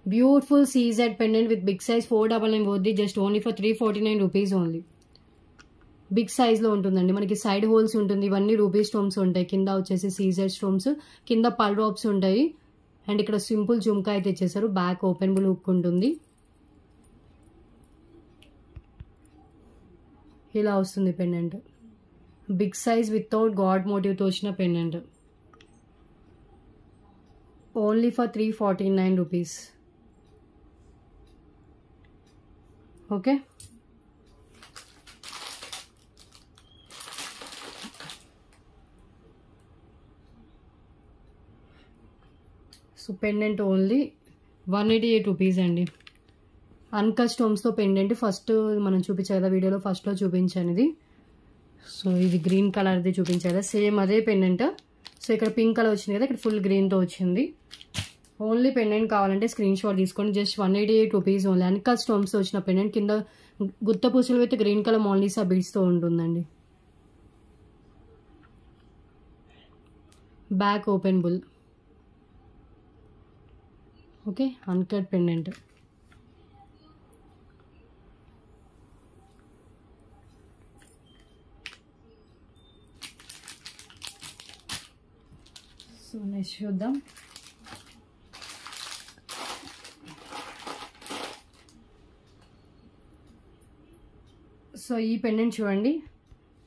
Beautiful CZ pendant with big size. 499 పోద్ది. Just only for 349 rupees only. Big సైజ్లో ఉంటుందండి. మనకి సైడ్ హోల్స్ ఉంటుంది. ఇవన్నీ రూబీ స్టోన్స్ ఉంటాయి. కింద వచ్చేసి సీజెడ్ స్టోన్స్, కింద పల్ డ్రాప్స్ ఉంటాయి. అండ్ ఇక్కడ సింపుల్ జుమ్కా అయితే ఇచ్చేసారు. బ్యాక్ ఓపెనబుల్ హుక్ ఉంటుంది. ఇలా వస్తుంది pendant. Big size without god మోటివ్తో వచ్చిన pendant. Only for 349 rupees. Okay, so pendant only 188 rupees అండి. అన్కట్ స్టోన్స్తో పెండెంట్. ఫస్ట్ మనం చూపించే కదా వీడియోలో, ఫస్ట్లో చూపించాను ఇది. సో ఇది గ్రీన్ కలర్ది చూపించారు కదా, సేమ్ అదే పెండెంట్. సో ఇక్కడ పింక్ కలర్ వచ్చింది కదా, ఇక్కడ ఫుల్ గ్రీన్తో వచ్చింది. ఓన్లీ పెండెంట్ కావాలంటే స్క్రీన్ షాట్ తీసుకోండి. Just 188 rupees only. అన్కట్ స్టోన్స్తో వచ్చిన పెండెంట్. కింద గుత్త పూసలు అయితే గ్రీన్ కలర్ మోనాలిసా బీడ్స్తో ఉంటుందండి. Back openable. Okay, uncut pendant. So next చూద్దాం. సో ఈ పెండెంట్ చూడండి.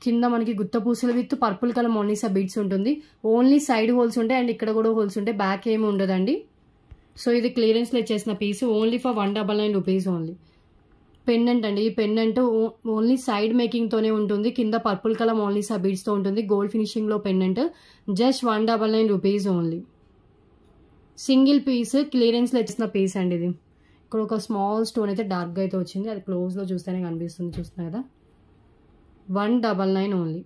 కింద మనకి గుత్త పూసలు with purple colour Mona Lisa beads ఉంటుంది. ఓన్లీ సైడ్ హోల్స్ ఉంటాయి అండ్ ఇక్కడ కూడా హోల్స్ ఉంటాయి. బ్యాక్ ఏమి ఉండదండి. సో ఇది క్లియరెన్స్లో ఇచ్చేసిన piece. Only for 199 rupees only. Pendant అండి. ఈ పెండెంట్ ఓన్లీ సైడ్ మేకింగ్తోనే ఉంటుంది. కింద పర్పుల్ కలర్ మోనాలిసా బీడ్స్తో ఉంటుంది. గోల్డ్ ఫినిషింగ్లో pendant. Just 199 rupees only. Single piece క్లియరెన్స్లో ఇచ్చిన పీస్ అండి ఇది. ఇక్కడ ఒక స్మాల్ స్టోన్ అయితే డార్క్గా అయితే వచ్చింది. అది క్లోజ్లో చూస్తేనే కనిపిస్తుంది. చూస్తున్నా కదా, 199 ఓన్లీ.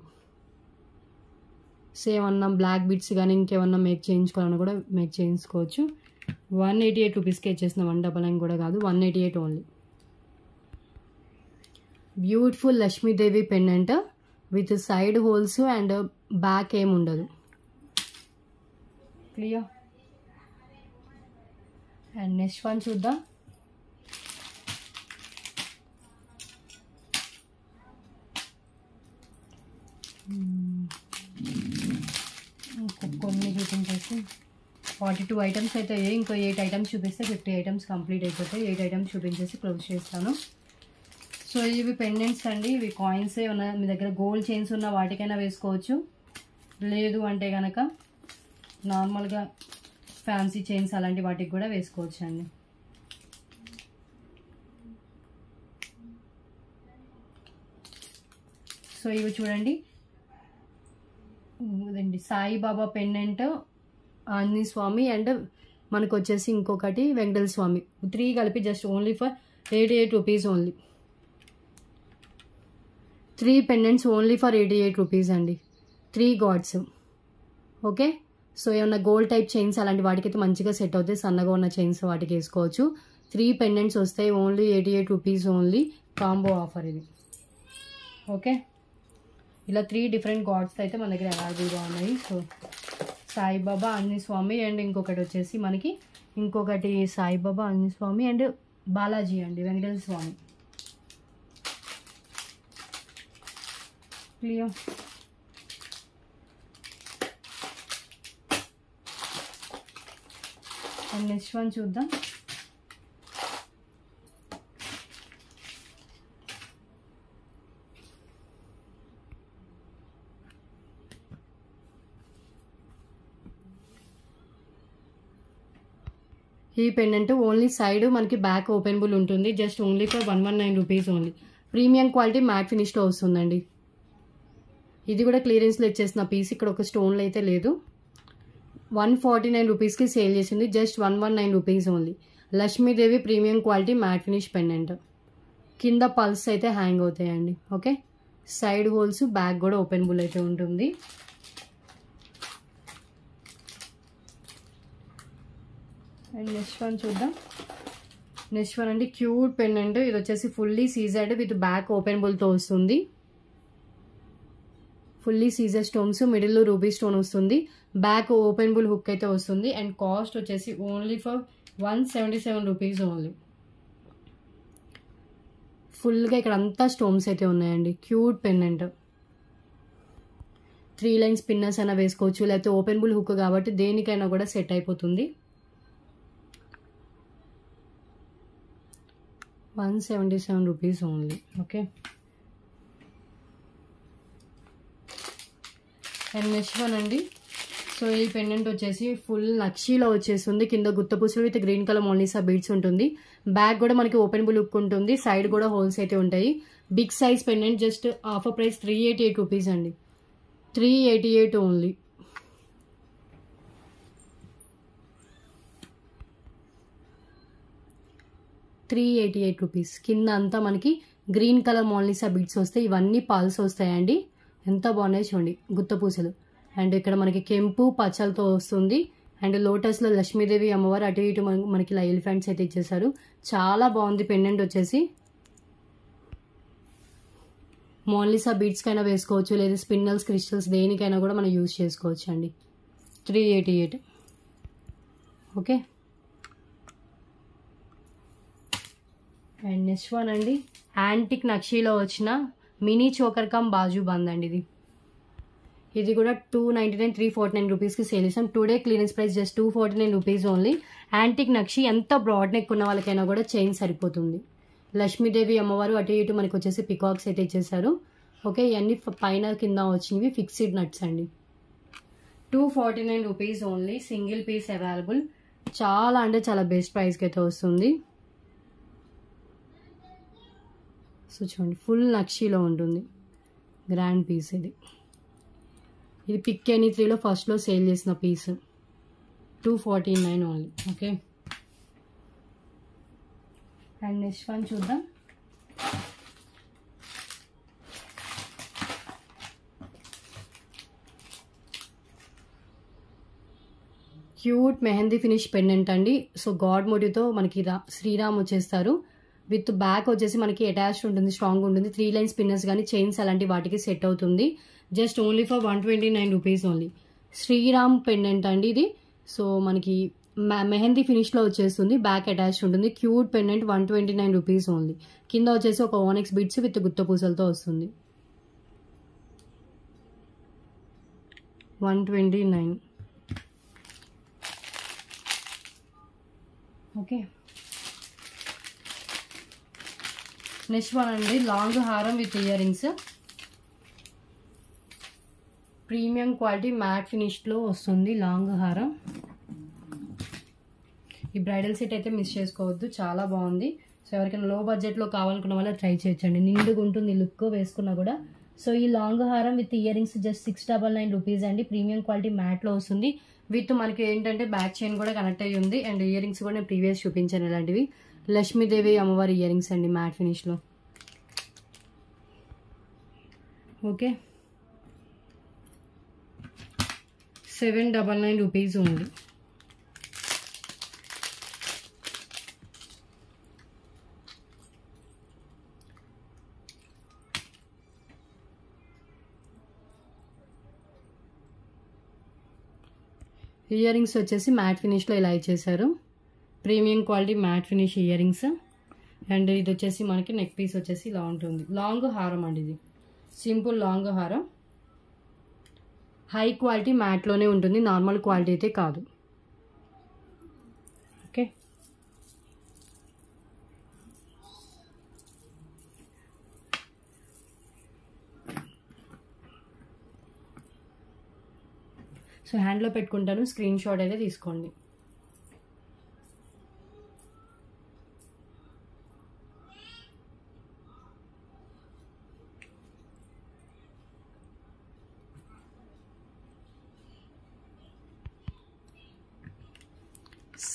సేమ్ అన్న బ్లాక్ బీడ్స్ కానీ ఇంకేమన్నా మేక్ చేయించుకోవాలన్నా కూడా మేక్ చేయించుకోవచ్చు. 188 రూపీస్కి ఇచ్చేసిన. 199 కూడా కాదు, 188 only. Beautiful Lakshmidevi pendant with side holes and back ఏమి ఉండదు. క్లియర్. అండ్ నెక్స్ట్ వన్ చూద్దాం. కొన్ని చూపించేసి 42 ఐటమ్స్ అయితే ఇంకో 8 ఐటమ్స్ చూపిస్తే 50 ఐటమ్స్ కంప్లీట్ అయిపోతాయి. 8 ఐటమ్స్ చూపించేసి క్లోజ్ చేస్తాను. సో ఇవి పెండెంట్స్ అండి. ఇవి కాయిన్స్ ఏమన్నా మీ దగ్గర గోల్డ్ చైన్స్ ఉన్న వాటికైనా వేసుకోవచ్చు, లేదు అంటే కనుక నార్మల్గా ఫ్యాన్సీ చైన్స్ అలాంటి వాటికి కూడా వేసుకోవచ్చు అండి. సో ఇవి చూడండి, ఇదండి సాయిబాబా పెండెంట్, ఆంజనేయ స్వామి అండ్ మనకు వచ్చేసి ఇంకొకటి వెంకటేశ్వర స్వామి. 3 కలిపి just only for 88 rupees only. 3 pendants only for 88 rupees అండి. 3 గాడ్స్. ఓకే, సో ఏమన్నా గోల్డ్ టైప్ చైన్స్ అలాంటి వాటికైతే మంచిగా సెట్ అవుతాయి. సన్నగా ఉన్న చైన్స్ వాటికి వేసుకోవచ్చు. 3 పెండెంట్స్ వస్తాయి only 88 rupees only. Combo offer ఇది. ఓకే, ఇలా 3 డిఫరెంట్ గాడ్స్ అయితే మన దగ్గర అవైలబుల్గా ఉన్నాయి. సో సాయిబాబా, ఆంజనేయ స్వామి అండ్ ఇంకొకటి వచ్చేసి మనకి ఇంకొకటి సాయిబాబా, ఆంజనేయ స్వామి అండ్ బాలాజీ అండి, Venkateswara Swamy. Clear. And next one చూద్దాం. ఈ పెండెంట్ ఓన్లీ సైడ్ మనకి బ్యాక్ ఓపెనబుల్ ఉంటుంది. Just only for 119 rupees only. Premium quality matte ఫినిష్లో వస్తుందండి. ఇది కూడా క్లియరెన్స్లో ఇచ్చేసిన పీస్. ఇక్కడ ఒక స్టోన్లు అయితే లేదు. 149 రూపీస్కి సేల్ చేసింది. Just 119 rupees only. Lakshmidevi premium quality matte finish pendant. కింద పల్స్ అయితే హ్యాంగ్ అవుతాయండి. ఓకే, సైడ్ హోల్స్, బ్యాక్ కూడా ఓపెనబుల్ అయితే ఉంటుంది. అండ్ నెక్స్ట్ వన్ చూద్దాం. నెక్స్ట్ వన్ అండి క్యూట్ పెండెంట్. ఇది వచ్చేసి ఫుల్లీ సీజర్డ్ విత్ బ్యాక్ ఓపెనబుల్తో వస్తుంది. ఫుల్లీ సీజర్ స్టోన్స్, మిడిల్లో రూబీ స్టోన్ వస్తుంది. బ్యాక్ ఓపెనబుల్ హుక్ అయితే వస్తుంది. అండ్ కాస్ట్ వచ్చేసి ఓన్లీ ఫర్ 177 రూపీస్ ఓన్లీ. ఫుల్గా ఇక్కడ అంతా స్టోన్స్ అయితే ఉన్నాయండి. Cute pendant. 3 లైన్స్ పిన్నర్స్ అయినా వేసుకోవచ్చు, లేకపోతే ఓపెనబుల్ హుక్ కాబట్టి దేనికైనా కూడా సెట్ అయిపోతుంది. 177 rupees only. Okay, and next one అండి. సో ఈ పెండెంట్ వచ్చేసి ఫుల్ నక్షీలో వచ్చేస్తుంది. కింద గుత్తపూసలు విత్ గ్రీన్ కలర్ మోనిసా బీడ్స్ ఉంటుంది. బ్యాక్ కూడా మనకి ఓపెనబుల్ హుక్ ఉంటుంది. సైడ్ కూడా హోల్స్ అయితే ఉంటాయి. Big size pendant. Just offer price 388 rupees అండి. 388 ఓన్లీ. రూపీస్. కింద అంతా మనకి గ్రీన్ కలర్ మోనిసా బీడ్స్ వస్తాయి. ఇవన్నీ పాల్స్ వస్తాయండి. ఎంత బాగున్నాయి చూడండి గుత్తపూసలు. అండ్ ఇక్కడ మనకి కెంపు పచ్చలతో వస్తుంది. అండ్ లోటస్లో లక్ష్మీదేవి అమ్మవారు, అటు ఇటు మనకి ఇలా ఎలిఫెంట్స్ అయితే ఇచ్చేసారు. చాలా బాగుంది పెండెంట్ వచ్చేసి. మోనిసా బీడ్స్కైనా వేసుకోవచ్చు, లేదా స్పిన్నల్స్, క్రిస్టల్స్ దేనికైనా కూడా మనం యూజ్ చేసుకోవచ్చు అండి. 388. ఓకే, అండ్ నెక్స్ట్ వన్ అండి యాంటిక్ నక్షీలో వచ్చిన మినీ చోకర్ కమ్ బాజు బంద్ అండి. ఇది కూడా 299, 349 రూపీస్కి సేల్ చేసాం. Today clearance price just 249 rupees only. Antique నక్షి ఎంత బ్రాడ్ నెక్ ఉన్న వాళ్ళకైనా కూడా చైన్ సరిపోతుంది. లక్ష్మీదేవి అమ్మవారు, అటు ఇటు మనకి వచ్చేసి పికాక్స్ అయితే ఇచ్చేసారు. ఓకే, ఇవన్నీ పైన కింద వచ్చినవి ఫిక్స్డ్ నట్స్ అండి. 249 rupees only. Single piece available. చాలా అంటే చాలా బెస్ట్ ప్రైస్కి అయితే వస్తుంది. సో చూడండి, ఫుల్ నక్షీలో ఉంటుంది. గ్రాండ్ పీస్ ఇది. ఇది పిక్ ఎనీ 3లో ఫస్ట్లో సేల్ చేసిన piece. 249 only. Okay, and next one చూద్దాం. క్యూట్ మెహందీ ఫినిష్ పెండెంట్ అండి. సో గాడ్ మోటివ్తో మనకి శ్రీరామ్ వచ్చేస్తారు. విత్ బ్యాక్ వచ్చేసి మనకి అటాచ్డ్ ఉంటుంది, స్ట్రాంగ్ ఉంటుంది. 3 లైన్స్ పిన్నర్స్ కానీ చైన్స్ అలాంటి వాటికి సెట్ అవుతుంది. Just only for 129 rupees only. Sriram pendant అండి ఇది. సో మనకి మెహందీ ఫినిష్లో వచ్చేస్తుంది. బ్యాక్ అటాచ్డ్ ఉంటుంది. Cute pendant. 129 rupees only. కింద వచ్చేసి ఒక ఓనెక్స్ బీడ్స్ విత్ గుత్త పూసలతో వస్తుంది. 129. ఓకే, నెక్స్ట్ వన్ అండి, లాంగ్ హారం with ear rings. Premium quality matte ఫినిష్లో వస్తుంది లాంగ్ హారం. ఈ బ్రైడల్ సెట్ అయితే మిస్ చేసుకోవద్దు, చాలా బాగుంది. సో ఎవరికైనా లో బడ్జెట్లో కావాలనుకున్న వాళ్ళ ట్రై చేయొచ్చండి, నిండుగా ఉంటుంది లుక్ వేసుకున్నా కూడా. సో ఈ లాంగ్ హారం with ear rings just 699 rupees అండి. ప్రీమియం క్వాలిటీ మ్యాట్లో వస్తుంది. విత్ మనకి ఏంటంటే బ్యాక్ చైన్ కూడా కనెక్ట్ అయ్యి ఉంది. అండ్ ఇయర్ రింగ్స్ కూడా నేను ప్రీవియస్ చూపించాను ఇలాంటివి. లక్ష్మీదేవి అమ్మవారి ఇయర్ రింగ్స్ అండి మ్యాట్ ఫినిష్లో. ఓకే, 799 రూపీస్ ఉంది. ఇయర్ రింగ్స్ వచ్చేసి మ్యాట్ ఫినిష్లో ఇలా ఇచ్చేసారు. Premium quality matte finish ear rings. And ఇది వచ్చేసి మనకి నెక్ పీస్ వచ్చేసి ఇలా ఉంటుంది. లాంగ్ హారం అండి, ఇది సింపుల్ లాంగ్ హారం. హై క్వాలిటీ మ్యాట్లోనే ఉంటుంది, నార్మల్ క్వాలిటీ అయితే కాదు. ఓకే, సో హ్యాండ్లో పెట్టుకుంటాను, స్క్రీన్ షాట్ అయితే తీసుకోండి.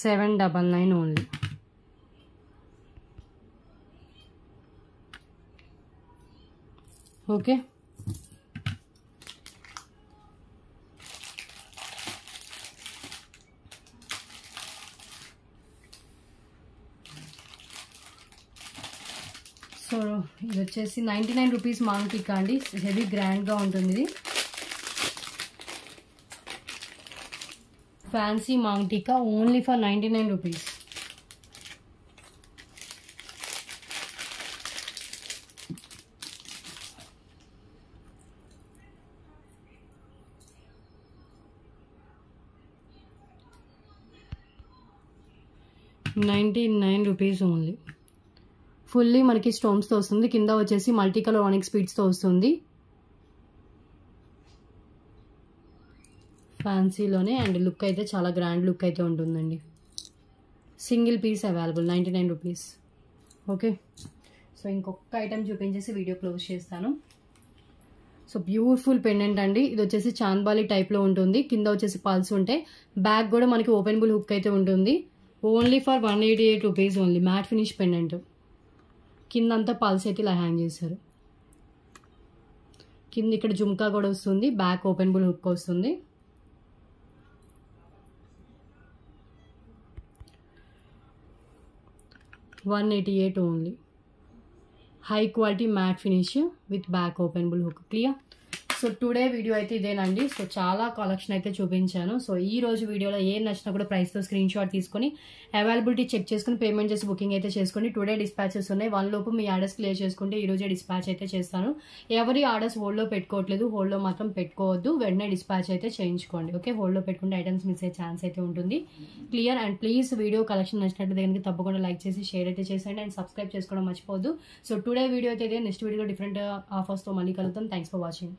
$799 ఓన్లీ. ఓకే, సో ఇది వచ్చేసి 99 రూపీస్ మాంగ్ టిక్కా అండి. హెవీ గ్రాండ్గా ఉంటుంది ఇది. Fancy maang tikka only for 99 rupees. ₹99 only. Fully మనకి స్టోన్స్తో వస్తుంది. కింద వచ్చేసి మల్టీ కలర్ ఆనిక్స్ బీడ్స్తో వస్తుంది. ఫ్యాన్సీలోనే. అండ్ లుక్ అయితే చాలా గ్రాండ్ లుక్ అయితే ఉంటుందండి. Single piece available, 99 rupees. Okay, so ఇంకొక ఐటమ్ చూపించేసి వీడియో క్లోజ్ చేస్తాను. సో బ్యూటిఫుల్ పెండెంట్ అండి. ఇది వచ్చేసి చాంద్బాలి టైప్లో ఉంటుంది. కింద వచ్చేసి పల్స్ ఉంటాయి. బ్యాక్ కూడా మనకి ఓపెనబుల్ హుక్ అయితే ఉంటుంది. Only for 188 rupees only. Matte finish pendant. కిందంతా పల్స్ అయితే ఇలా హ్యాంగ్ చేశారు. కింద ఇక్కడ జుమ్కా కూడా వస్తుంది. బ్యాక్ ఓపెనబుల్ హుక్ వస్తుంది. $188 only. High quality matte finish with back openable hook. Clear? So today video అయితే ఇదేనండి. సో చాలా కలెక్షన్ అయితే చూపించాను. సో ఈ రోజు వీడియోలో ఏం నచ్చినా కూడా ప్రైస్తో స్క్రీన్ షాట్ తీసుకొని అవైలబిలిటీ చెక్ చేసుకుని పేమెంట్ చేసి బుకింగ్ అయితే చేసుకోండి. టుడే డిస్పాచెస్ ఉన్నాయి. 1 లోపు మీ ఆర్డర్స్ క్లియర్ చేసుకుంటే ఈ రోజే డిస్పాచ్ అయితే చేస్తాను. ఎవరి ఆర్డర్స్ హోల్డ్లో పెట్టుకోవట్లేదు, హోల్డ్లో మాత్రం పెట్టుకోవద్దు. వెంటనే డిస్పాచ్ అయితే చేయించుకోండి. ఓకే, హోల్డ్లో పెట్టుకుంటే ఐటమ్స్ మిస్ అయ్యే ఛాన్స్ అయితే ఉంటుంది. Clear? And please video collection నచ్చినట్టు దగ్గరికి తప్పకుండా లైక్ చేసి షేర్ అయితే చేసేయండి. అండ్ సబ్స్క్రైబ్ చేసుకోవడం మర్చిపోవద్దు. సో టుడే వీడియో అయితే ఇదే. నెక్స్ట్ వీడియోలో డిఫరెంట్ ఆఫర్స్తో మళ్ళీ కలుద్దాం. Thanks for watching.